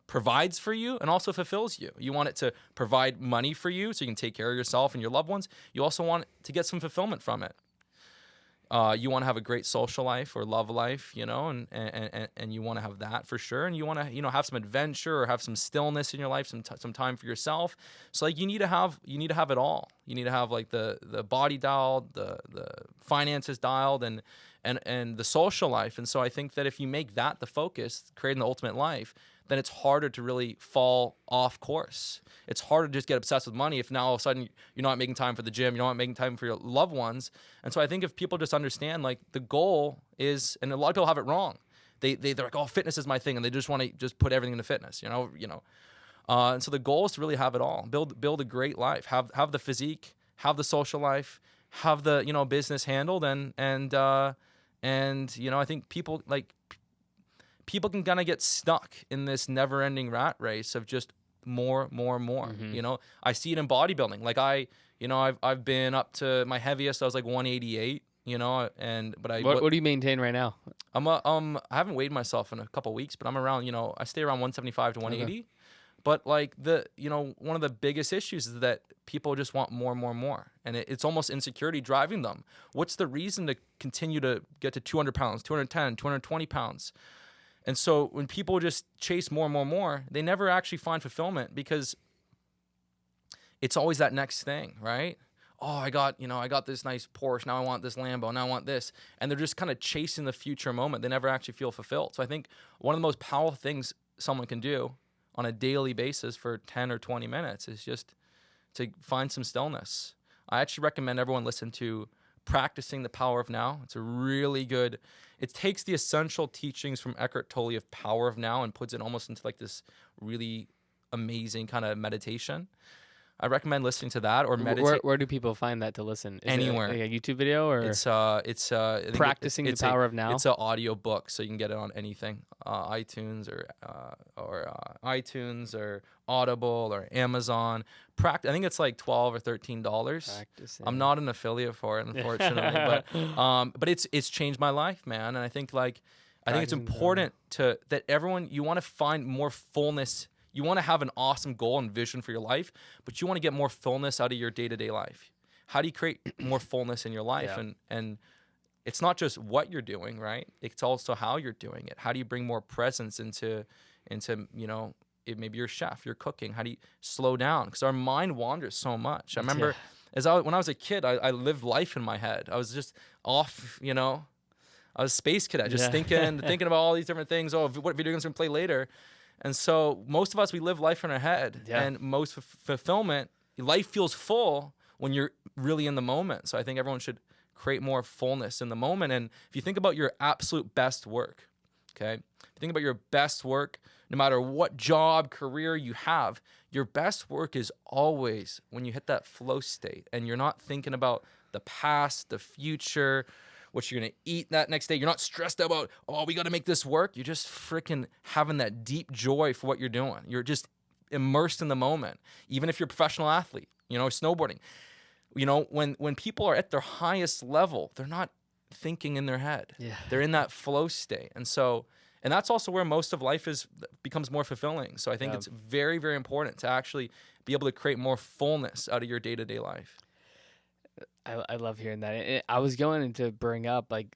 provides for you and also fulfills you. You want it to provide money for you so you can take care of yourself and your loved ones. You also want to get some fulfillment from it. You want to have a great social life or love life, and you want to have that for sure. And you want to, have some adventure or have some stillness in your life, some time for yourself. So like you need to have it all. You need to have like the body dialed, the finances dialed, and the social life. And so I think that if you make that the focus, creating the ultimate life, then it's harder to really fall off course. It's harder to just get obsessed with money if now all of a sudden you're not making time for the gym, you're not making time for your loved ones. And so I think if people just understand like the goal is, and a lot of people have it wrong. They're like, oh, fitness is my thing, and they just want to just put everything into fitness, And so the goal is to really have it all. Build a great life. Have the physique, have the social life, have the business handled, and I think people can kind of get stuck in this never-ending rat race of just more. I see it in bodybuilding. Like I've been up to my heaviest. I was like 188. What do you maintain right now? I haven't weighed myself in a couple of weeks, but I'm around. I stay around 175 to 180. Okay. But like one of the biggest issues is that people just want more and more and more. And it's almost insecurity driving them. What's the reason to continue to get to 200 pounds, 210, 220 pounds? And so when people just chase more and more and more, they never actually find fulfillment because it's always that next thing, right? Oh, I got this nice Porsche. Now I want this Lambo. Now I want this. And they're just kind of chasing the future moment. They never actually feel fulfilled. So I think one of the most powerful things someone can do on a daily basis for 10 or 20 minutes is just to find some stillness. I actually recommend everyone listen to Practicing the Power of Now. It's a really good, it takes the essential teachings from Eckhart Tolle of Power of Now and puts it almost into like this really amazing kind of meditation. I recommend listening to that or meditate. Where do people find that to listen? Is Anywhere. it like a YouTube video or It's I think Practicing the Power of Now? It's an audio book, so you can get it on anything, iTunes or Audible or Amazon. I think it's like $12 or $13. I'm not an affiliate for it, unfortunately, but it's changed my life, man. And I think it's important that everyone, you want to find more fullness. You want to have an awesome goal and vision for your life, but you want to get more fullness out of your day-to-day life. How do you create more fullness in your life? Yeah. And it's not just what you're doing, right? It's also how you're doing it. How do you bring more presence into maybe you're a chef, you're cooking. How do you slow down? Because our mind wanders so much. I remember when I was a kid, I lived life in my head. I was just off, I was a space cadet, just thinking about all these different things. Oh, what video games can play later? And so most of us, we live life in our head. Yeah. And most fulfillment, life feels full when you're really in the moment. So I think everyone should create more fullness in the moment. And if you think about your absolute best work, okay? If you think about your best work, no matter what job, career you have, your best work is always when you hit that flow state and you're not thinking about the past, the future, what you're going to eat that next day. You're not stressed about, oh, we got to make this work. You're just freaking having that deep joy for what you're doing. You're just immersed in the moment. Even if you're a professional athlete, snowboarding. When people are at their highest level, they're not thinking in their head. Yeah. They're in that flow state. And that's also where most of life becomes more fulfilling. So I think it's very, very important to actually be able to create more fullness out of your day-to-day life. I love hearing that. I was going to bring up like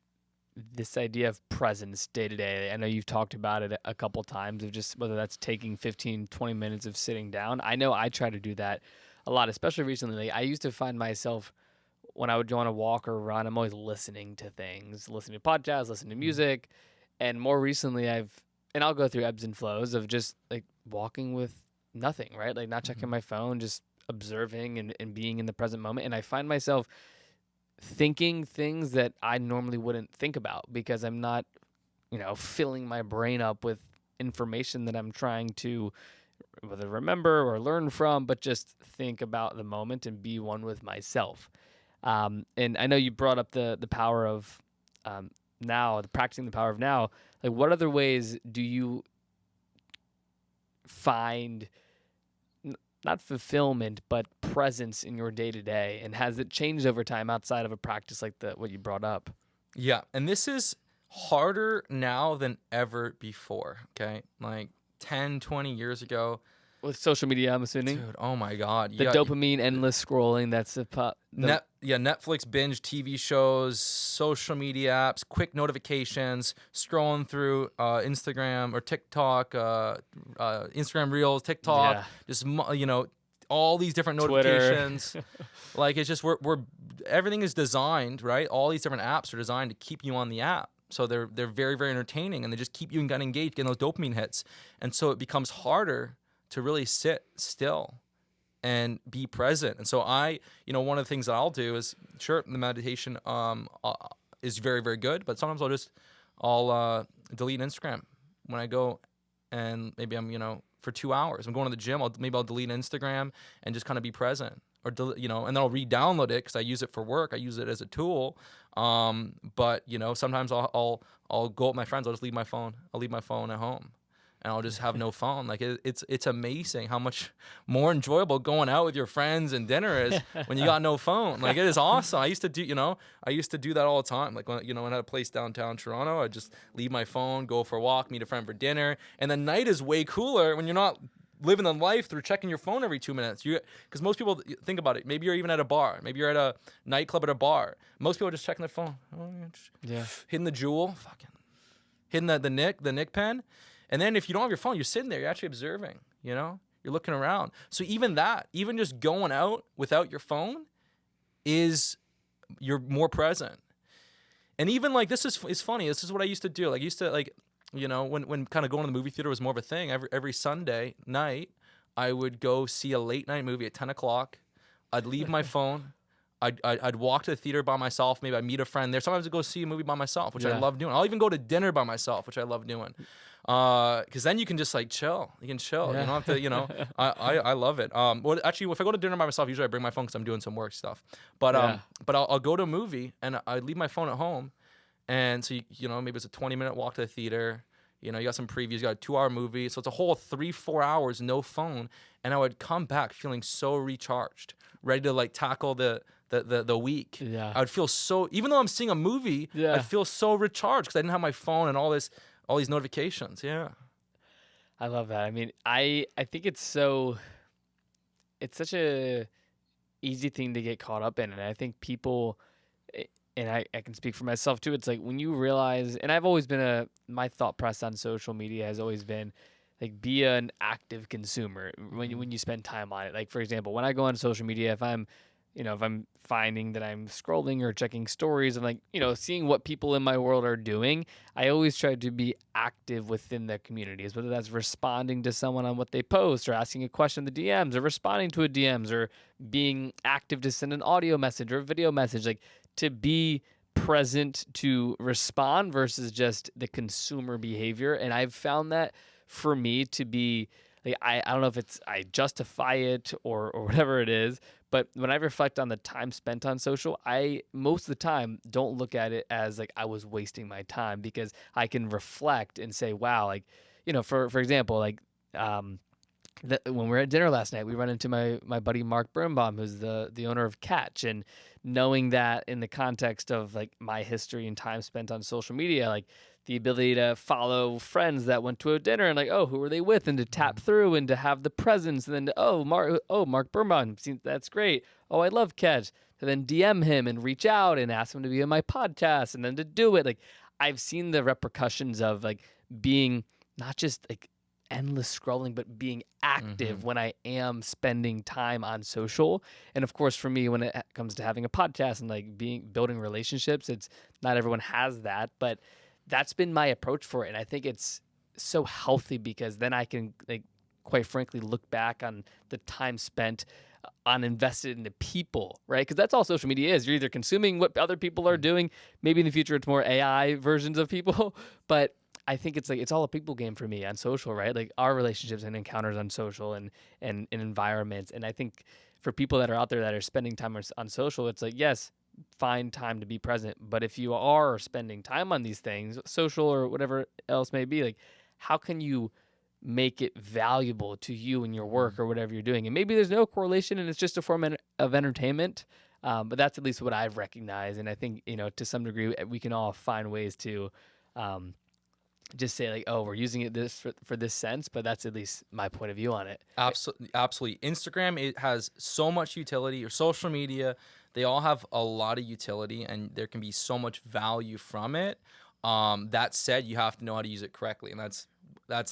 this idea of presence day to day. I know you've talked about it a couple times of just whether that's taking 15, 20 minutes of sitting down. I know I try to do that a lot, especially recently. Like, I used to find myself when I would go on a walk or run, I'm always listening to things, listening to podcasts, listening to music. And more recently I'll go through ebbs and flows of just like walking with nothing, right? Like not checking my phone, just observing and being in the present moment. And I find myself thinking things that I normally wouldn't think about because I'm not, filling my brain up with information that I'm trying to whether remember or learn from, but just think about the moment and be one with myself. And I know you brought up the power of practicing the power of now. Like, what other ways do you find not fulfillment, but presence in your day-to-day? And has it changed over time outside of a practice like what you brought up? Yeah, and this is harder now than ever before, okay? Like 10, 20 years ago. With social media, I'm assuming? Dude, oh my God. The dopamine, endless scrolling, that's Netflix binge, TV shows, social media apps, quick notifications, scrolling through Instagram or TikTok, Instagram Reels, TikTok, just all these different notifications. Like, it's just we're everything is designed, right? All these different apps are designed to keep you on the app. So they're very, very entertaining, and they just keep you engaged, getting those dopamine hits. And so it becomes harder to really sit still and be present. And so one of the things that I'll do is, sure, the meditation is very, very good, but sometimes I'll delete Instagram when I go, and maybe I'm, for 2 hours, I'm going to the gym, I'll delete Instagram and just kind of be present, or and then I'll re-download it because I use it for work. I use it as a tool. But sometimes I'll go with my friends. I'll just leave my phone. I'll leave my phone at home, and I'll just have no phone. Like, it's amazing how much more enjoyable going out with your friends and dinner is when you got no phone. Like, it is awesome. I used to do that all the time. Like, when I had a place downtown Toronto, I'd just leave my phone, go for a walk, meet a friend for dinner. And the night is way cooler when you're not living the life through checking your phone every 2 minutes. Because most people think about it. Maybe you're even at a bar. Maybe you're at a nightclub at a bar. Most people are just checking their phone. Yeah. Hitting the jewel. Fucking hitting the nick pen. And then if you don't have your phone, you're sitting there. You're actually observing, you know? You're looking around. So even just going out without your phone you're more present. And even like this is funny. This is what I used to do. Like I used to like, you know, when kind of going to the movie theater was more of a thing. Every Sunday night, I would go see a late night movie at 10 o'clock. I'd leave my phone. I'd walk to the theater by myself. Maybe I'd meet a friend there. Sometimes I'd go see a movie by myself, which I love doing. I'll even go to dinner by myself, which I love doing. Because then you can just like chill. You can chill. Yeah. You don't have to, you know. I love it. Well, actually, if I go to dinner by myself, usually I bring my phone because I'm doing some work stuff. But I'll go to a movie and I leave my phone at home. And so you know, maybe it's a 20-minute walk to the theater. You know, you got some previews. You got a 2-hour movie, so it's a whole 3-4 hours no phone. And I would come back feeling so recharged, ready to like tackle the week. Yeah. I would feel so, even though I'm seeing a movie, I'd feel so recharged because I didn't have my phone and all these notifications. Yeah. I love that. I mean, I think it's such a easy thing to get caught up in. And I think people, and I can speak for myself too, it's like when you realize, and I've always been my thought process on social media has always been like, be an active consumer when you spend time on it. Like, for example, when I go on social media, if I'm finding that I'm scrolling or checking stories and like, you know, seeing what people in my world are doing, I always try to be active within their communities, whether that's responding to someone on what they post or asking a question in the DMs or responding to a DMs or being active to send an audio message or a video message, like to be present to respond versus just the consumer behavior. And I've found that for me to be like, I don't know if it's I justify it or whatever it is, but when I reflect on the time spent on social, I most of the time don't look at it as like I was wasting my time, because I can reflect and say, wow, like, you know, for example, like when we were at dinner last night, we run into my buddy Mark Birnbaum, who's the owner of Catch, and knowing that in the context of like my history and time spent on social media, like the ability to follow friends that went to a dinner and like, oh, who were they with, and to tap through and to have the presence, and then to, Mark Birnbaum, that's great. Oh, I love Catch. To then DM him and reach out and ask him to be on my podcast, and then to do it. Like, I've seen the repercussions of like being not just like endless scrolling, but being active when I am spending time on social. And of course, for me, when it comes to having a podcast and like building relationships, it's not everyone has that, but that's been my approach for it. And I think it's so healthy, because then I can, like, quite frankly, look back on the time spent on invested into people, right? Because that's all social media is. You're either consuming what other people are doing. Maybe in the future it's more AI versions of people, but I think it's like, it's all a people game for me on social, right? Like our relationships and encounters on social and environments. And I think for people that are out there that are spending time on social, it's like, yes, find time to be present. But if you are spending time on these things, social or whatever else may be, like, how can you make it valuable to you and your work or whatever you're doing? And maybe there's no correlation and it's just a form of entertainment. But that's at least what I've recognized. And I think, you know, to some degree, we can all find ways to just say like, oh, we're using it for this sense, but that's at least my point of view on it. Absolutely. Instagram, it has so much utility, or social media, they all have a lot of utility, and there can be so much value from it. That said, you have to know how to use it correctly, and that's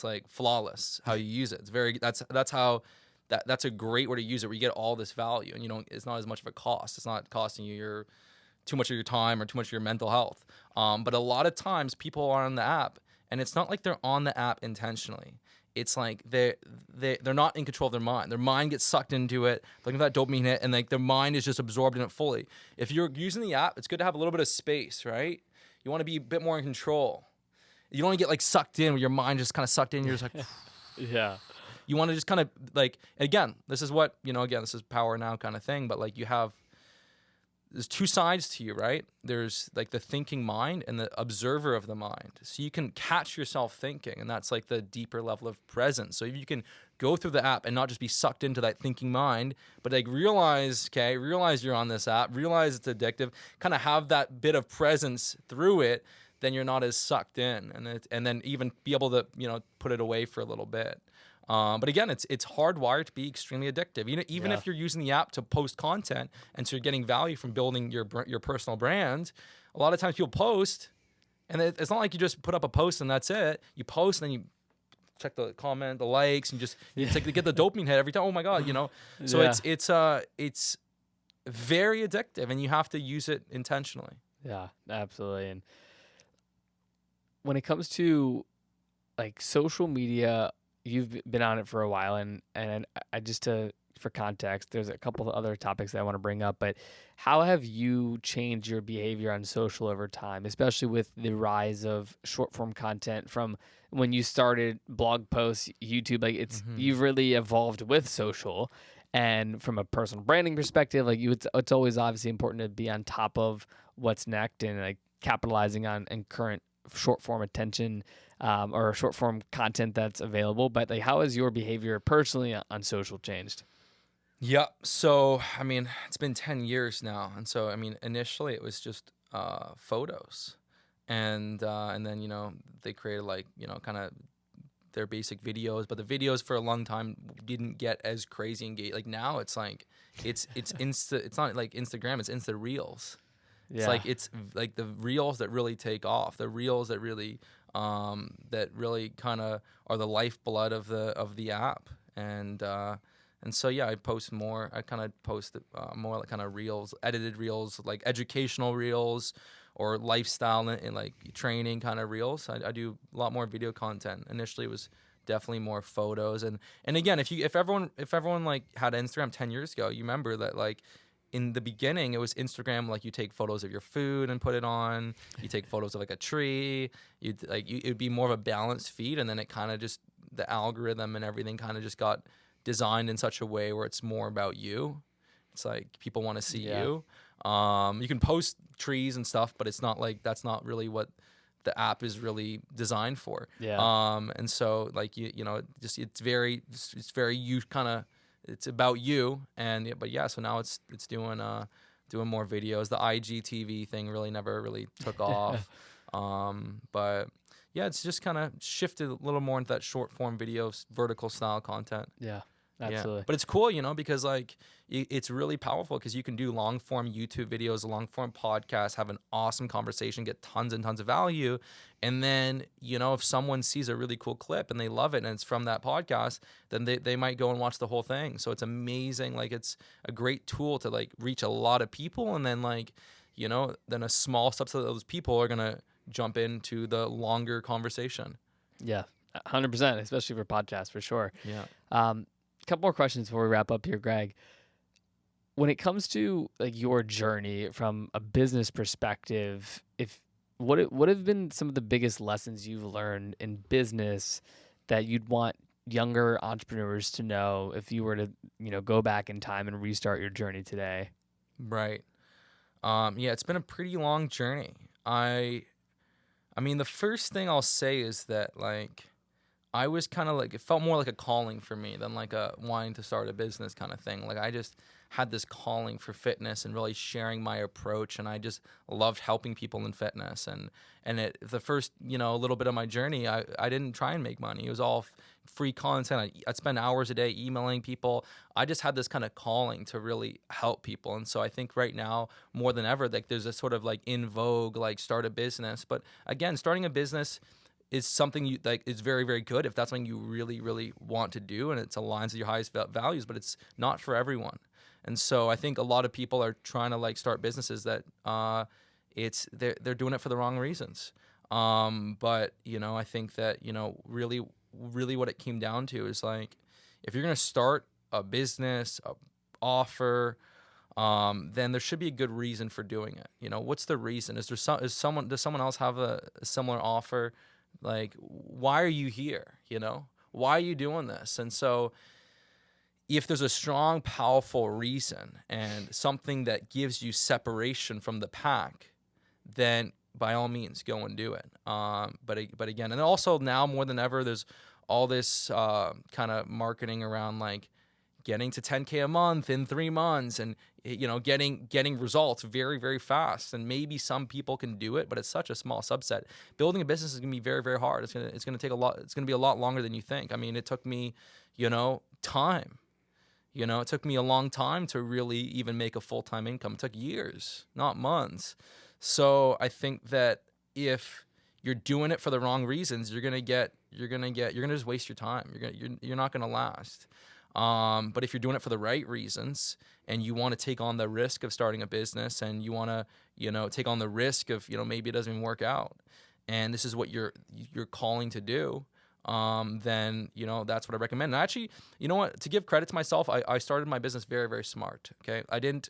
like flawless how you use it. It's that's a great way to use it, where you get all this value, and it's not as much of a cost. It's not costing you too much of your time or too much of your mental health. But a lot of times people are on the app, and it's not like they're on the app intentionally. It's like they're not in control of their mind. Their mind gets sucked into it, looking for that dopamine hit, and like their mind is just absorbed in it fully. If you're using the app, it's good to have a little bit of space, right? You want to be a bit more in control. You don't want to get like sucked in, where your mind just kind of sucked in. You're just like, yeah. You want to just kind of like, again, this is what, again, this is power now kind of thing, but like there's two sides to you, right? There's like the thinking mind and the observer of the mind. So you can catch yourself thinking, and that's like the deeper level of presence. So if you can go through the app and not just be sucked into that thinking mind, but like realize you're on this app, realize it's addictive, kind of have that bit of presence through it, then you're not as sucked in, and then even be able to, put it away for a little bit. But again, it's hardwired to be extremely addictive. Even Yeah. if you're using the app to post content, and so you're getting value from building your personal brand, a lot of times people post, and it's not like you just put up a post and that's it. You post and then you check the comment, the likes, and just Yeah. it's like to get the dopamine hit every time. Oh my god, So Yeah. it's very addictive, and you have to use it intentionally. Yeah, absolutely. And when it comes to like social media, you've been on it for a while, and I just to for context, there's a couple of other topics that I want to bring up, but how have you changed your behavior on social over time, especially with the rise of short form content from when you started blog posts, YouTube, like you've really evolved with social. And from a personal branding perspective, like it's always obviously important to be on top of what's next and like capitalizing on and current short form attention or short form content that's available. But like, how has your behavior personally on social changed? Yeah. So, I mean, it's been 10 years now. And so, I mean, initially it was just photos. And then, they created like, kind of their basic videos, but the videos for a long time didn't get as crazy engaged. Like now it's like, it's it's not like Instagram, it's Insta Reels. Yeah. It's like the reels that really take off, the reels that really kind of are the lifeblood of the app. And so yeah, I post more. I kind of post more like kind of reels, edited reels, like educational reels, or lifestyle and like training kind of reels. I do a lot more video content. Initially, it was definitely more photos. And again, if everyone like had Instagram 10 years ago, you remember that like in the beginning it was Instagram, like you take photos of your food and put it on, you take photos of like a tree, it would be more of a balanced feed, and then it kind of just the algorithm and everything kind of just got designed in such a way where it's more about you. It's like people want to see Yeah. you. You can post trees and stuff, but it's not like that's not really what the app is really designed for. Yeah. And so like just it's very you kind of, it's about you. But yeah, so now it's doing more videos. The IGTV thing really never really took off. But yeah, it's just kind of shifted a little more into that short form videos, vertical style content. Yeah. Yeah, Absolutely. but it's cool, because like it's really powerful because you can do long form YouTube videos, long form podcasts, have an awesome conversation, get tons and tons of value, and then if someone sees a really cool clip and they love it and it's from that podcast, then they might go and watch the whole thing. So it's amazing. Like it's a great tool to like reach a lot of people, and then like then a small subset of those people are gonna jump into the longer conversation. Yeah. 100%, especially for podcasts, for sure. Yeah. Couple more questions before we wrap up here, Greg. When it comes to like your journey from a business perspective, what have been some of the biggest lessons you've learned in business that you'd want younger entrepreneurs to know if you were to, go back in time and restart your journey today? Right. Yeah, it's been a pretty long journey. I mean, the first thing I'll say is that like I was kind of like, it felt more like a calling for me than like a wanting to start a business kind of thing. Like I just had this calling for fitness and really sharing my approach, and I just loved helping people in fitness. And the first little bit of my journey, I didn't try and make money. It was all free content. I'd spend hours a day emailing people. I just had this kind of calling to really help people. And so I think right now more than ever, like there's a sort of like in vogue, like start a business. But again, starting a business is something you like is very, very good if that's something you really, really want to do and it aligns with your highest values, but it's not for everyone. And so I think a lot of people are trying to like start businesses that they're doing it for the wrong reasons. But I think that really, really what it came down to is like if you're gonna start a business, a offer, then there should be a good reason for doing it. What's the reason? Does someone else have a similar offer? Like, why are you here? Why are you doing this? And so if there's a strong, powerful reason and something that gives you separation from the pack, then by all means, go and do it. But again, and also now more than ever, there's all this kind of marketing around like getting to 10K a month in 3 months, and getting results very, very fast. And maybe some people can do it, but it's such a small subset. Building a business is gonna be very, very hard. It's gonna take a lot. It's gonna be a lot longer than you think. I mean, it took me, time. It took me a long time to really even make a full-time income. It took years, not months. So I think that if you're doing it for the wrong reasons, you're gonna just waste your time. You're not gonna last. But if you're doing it for the right reasons and you want to take on the risk of starting a business, and you want to, take on the risk of, maybe it doesn't even work out, and this is what you're calling to do, then, that's what I recommend. And actually, you know what, to give credit to myself, I started my business very, very smart. Okay. I didn't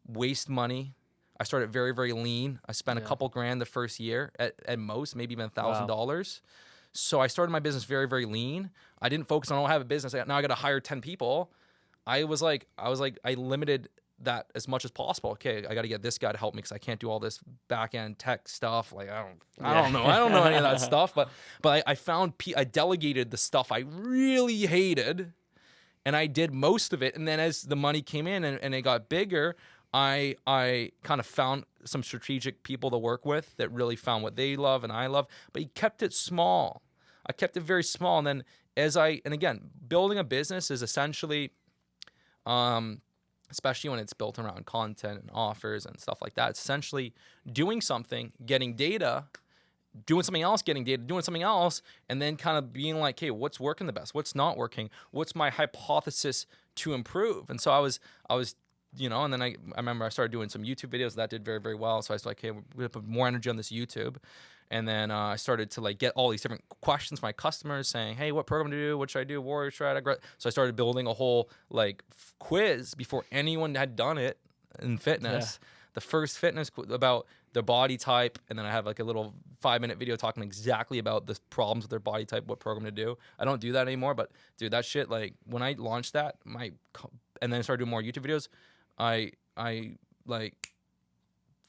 waste money. I started very, very lean. I spent a couple grand the first year at most, maybe even $1,000. So I started my business very, very lean. I didn't focus on, I have a business. Now I got to hire 10 people. I limited that as much as possible. Okay, I got to get this guy to help me because I can't do all this back end tech stuff. Like I don't know any of that stuff. But I delegated the stuff I really hated, and I did most of it. And then as the money came in and it got bigger, I kind of found some strategic people to work with that really found what they love and I love. But he kept it small. I kept it very small. And then and again, building a business is essentially, especially when it's built around content and offers and stuff like that, it's essentially doing something, getting data, doing something else, getting data, doing something else, and then kind of being like, hey, what's working the best? What's not working? What's my hypothesis to improve? And so I was, and then I remember I started doing some YouTube videos that did very, very well. So I was like, hey, we're gonna put more energy on this YouTube. And then I started to get all these different questions from my customers saying, hey, what program to do? What should I do? Warrior Strat. So I started building a whole quiz before anyone had done it in fitness. Yeah. The first fitness about their body type. And then I have a little 5-minute video talking exactly about the problems with their body type, what program to do. I don't do that anymore, but dude, that shit, when I launched that, and then I started doing more YouTube videos, I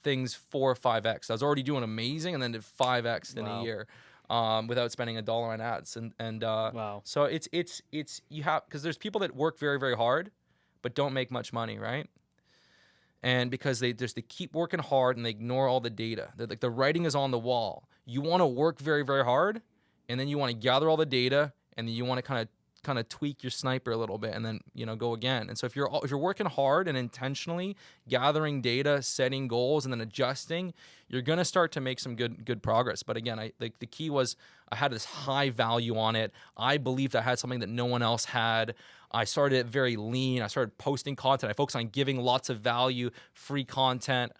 things 4 or 5x. I was already doing amazing, and then did 5x in a year, without spending $1 on ads. And wow. So it's you have, because there's people that work very, very hard, but don't make much money, right? And because they keep working hard and they ignore all the data. The writing is on the wall. You want to work very, very hard, and then you want to gather all the data, and then you want to kind of tweak your sniper a little bit, and then go again. And so if you're working hard and intentionally gathering data, setting goals, and then adjusting, you're gonna start to make some good progress. But again, the key was I had this high value on it. I believed I had something that no one else had. I started it very lean. I started posting content. I focused on giving lots of value, free content,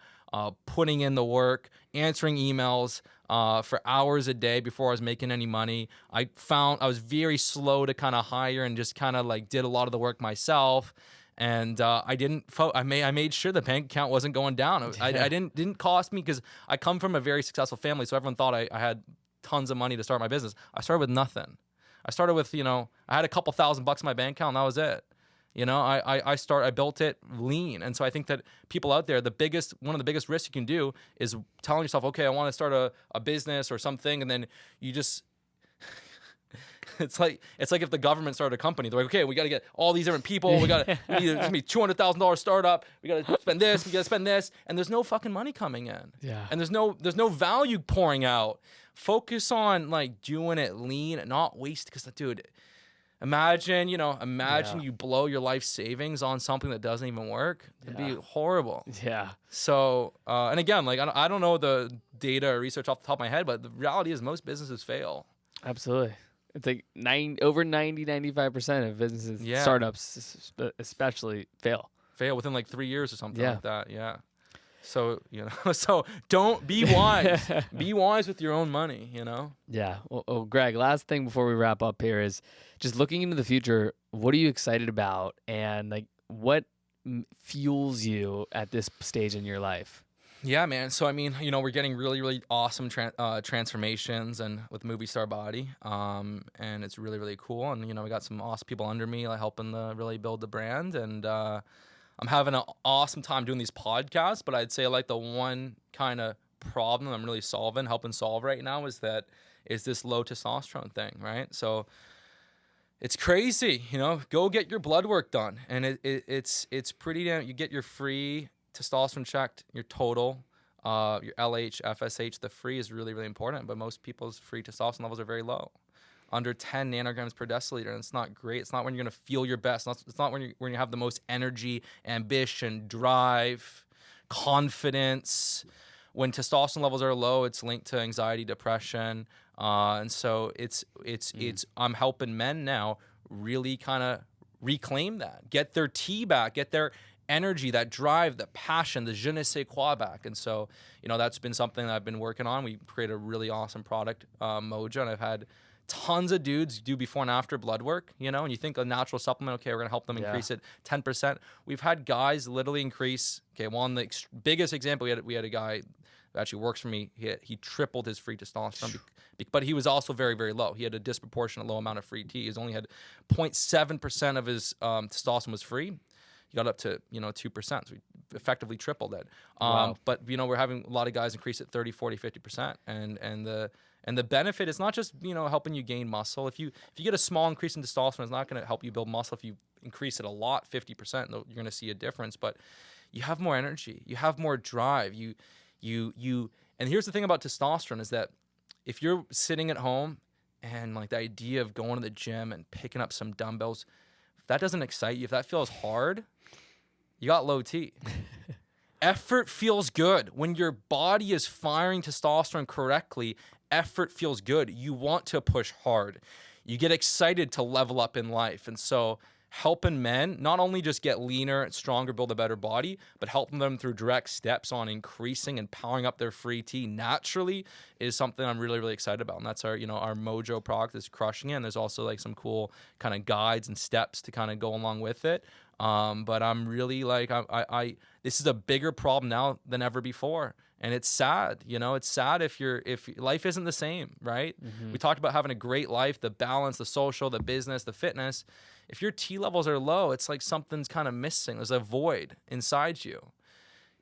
putting in the work, answering emails for hours a day before I was making any money. I found I was very slow to kind of hire and just kind of did a lot of the work myself. And I made sure the bank account wasn't going down. I didn't cost me, because I come from a very successful family, so everyone thought I had tons of money to start my business. I started with nothing. I started with, I had a couple $1,000 in my bank account, and that was it. I built it lean. And so I think that people out there, one of the biggest risks you can do is telling yourself, okay, I want to start a business or something. And then you just, it's like if the government started a company, they're like, okay, we got to get all these different people. It's going to be $200,000 startup. We got to spend this, we got to spend this. And there's no fucking money coming in. Yeah. And there's no value pouring out. Focus on doing it lean and not waste, because dude, Imagine you blow your life savings on something that doesn't even work. It'd be horrible. Yeah. So, and again, I don't know the data or research off the top of my head, but the reality is most businesses fail. Absolutely. It's over 90-95% of businesses, startups especially, fail. Fail within 3 years or something like that. Yeah. So, so don't be wise. Be wise with your own money, Yeah. Well, Greg, last thing before we wrap up here is just looking into the future. What are you excited about? And what fuels you at this stage in your life? Yeah, man. So, I mean, we're getting really, really awesome transformations and with Movie Star Body. And it's really, really cool. And, we got some awesome people under me helping really build the brand. And, I'm having an awesome time doing these podcasts, but I'd say the one kind of problem I'm really helping solve right now is this low testosterone thing, right? So, It's crazy, go get your blood work done. And it's pretty damn, you get your free testosterone checked, your total, your LH, FSH. The free is really, really important, but most people's free testosterone levels are very low, under 10 nanograms per deciliter. And it's not great. It's not when you're going to feel your best. It's not when you have the most energy, ambition, drive, confidence. When testosterone levels are low, it's linked to anxiety, depression. And so it's I'm helping men now really kind of reclaim that, get their T back, get their energy, that drive, the passion, the je ne sais quoi back. And so, that's been something that I've been working on. We created a really awesome product, Mojo, and I've had tons of dudes do before and after blood work, and you think a natural supplement, okay, we're gonna help them increase it 10%. We've had guys literally increase, okay, one, the biggest example, we had a guy who actually works for me. He tripled his free testosterone, but he was also very, very low. He had a disproportionate low amount of free T. He only had 0.7% of his testosterone was free. He got up to 2%, so we effectively tripled it. Wow. But we're having a lot of guys increase it 30, 40, 50%, and the benefit is not just helping you gain muscle. If you get a small increase in testosterone, it's not going to help you build muscle. If you increase it a lot, 50%, you're going to see a difference. But you have more energy, you have more drive. And here's the thing about testosterone is that if you're sitting at home and like the idea of going to the gym and picking up some dumbbells, if that doesn't excite you, if that feels hard, you got low T. Effort feels good. When your body is firing testosterone correctly, effort feels good. You want to push hard. You get excited to level up in life. And so helping men not only just get leaner and stronger, build a better body, but helping them through direct steps on increasing and powering up their free T naturally is something I'm really, really excited about. And that's our Mojo product is crushing it. And there's also like some cool kind of guides and steps to kind of go along with it. But I'm really like, this is a bigger problem now than ever before. And it's sad, it's sad if life isn't the same, right? Mm-hmm. We talked about having a great life, the balance, the social, the business, the fitness. If your T levels are low, it's like something's kind of missing. There's a void inside you.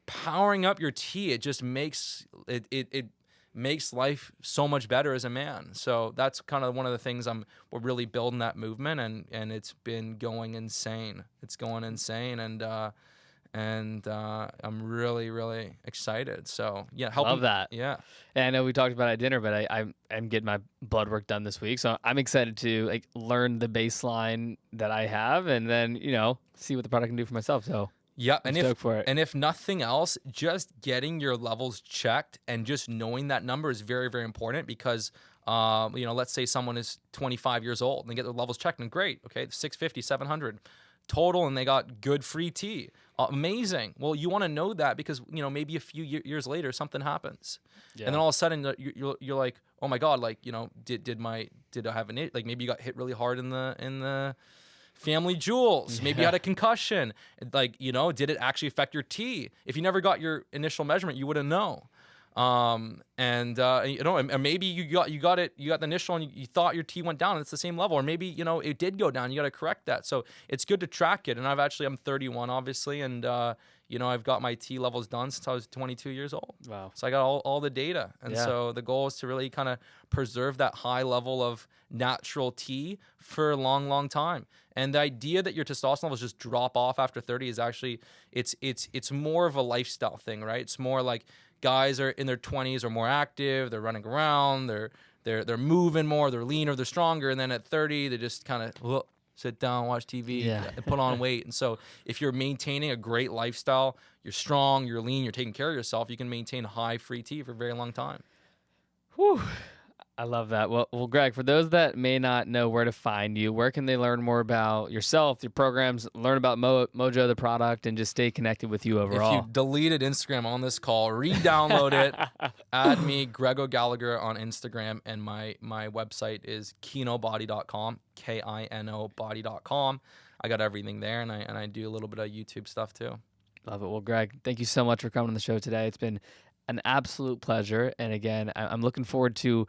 Powering up your T, it just makes it makes life so much better as a man. So that's kind of one of the things we're really building that movement, and it's been going insane. It's going insane, and I'm really, really excited. So yeah, love that. Yeah, and I know we talked about it at dinner, but I'm getting my blood work done this week, so I'm excited to learn the baseline that I have, and then see what the product can do for myself. So yeah, I'm stoked for it. And if nothing else, just getting your levels checked and just knowing that number is very, very important because. Let's say someone is 25 years old and they get their levels checked and great, okay, 650, 700 total, and they got good free T. Amazing. Well, you want to know that because maybe a few years later something happens, and then all of a sudden you're like, oh my god, did I have an maybe you got hit really hard in the family jewels, maybe you had a concussion, did it actually affect your T? If you never got your initial measurement, you wouldn't know. And maybe you got the initial and you thought your T went down and it's the same level, or maybe, it did go down. You got to correct that. So it's good to track it. And I'm 31 obviously. And, I've got my T levels done since I was 22 years old. Wow. So I got all the data. And so the goal is to really kind of preserve that high level of natural T for a long, long time. And the idea that your testosterone levels just drop off after 30 is actually, it's more of a lifestyle thing, right? It's more like, guys are in their 20s are more active, they're running around, they're moving more, they're leaner, they're stronger, and then at 30 they just kind of sit down, watch TV, and put on weight. And so if you're maintaining a great lifestyle, you're strong, you're lean, you're taking care of yourself, you can maintain high free T for a very long time. Whew. I love that. Well, Greg, for those that may not know where to find you, where can they learn more about yourself, your programs, learn about Mojo, the product, and just stay connected with you overall? If you deleted Instagram on this call, re-download it, add me, Grego Gallagher, on Instagram, and my website is kinobody.com, KINO body.com. I got everything there, and I do a little bit of YouTube stuff too. Love it. Well, Greg, thank you so much for coming on the show today. It's been an absolute pleasure. And again, I'm looking forward to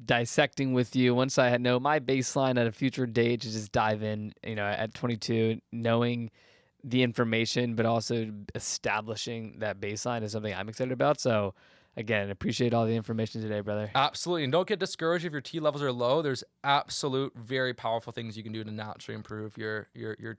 dissecting with you once I know my baseline at a future date to just dive in, at 22, knowing the information, but also establishing that baseline is something I'm excited about. So again, appreciate all the information today, brother. Absolutely. And don't get discouraged if your T levels are low. There's absolute very powerful things you can do to naturally improve your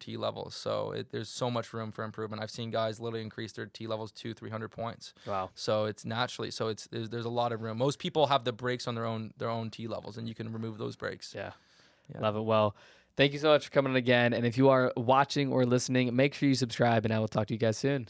T levels. So there's so much room for improvement. I've seen guys literally increase their T levels 200-300 points. Wow. So it's naturally, there's a lot of room. Most people have the brakes on their own T levels, and you can remove those brakes. Yeah. Love it. Well, thank you so much for coming on again. And if you are watching or listening, make sure you subscribe, and I will talk to you guys soon.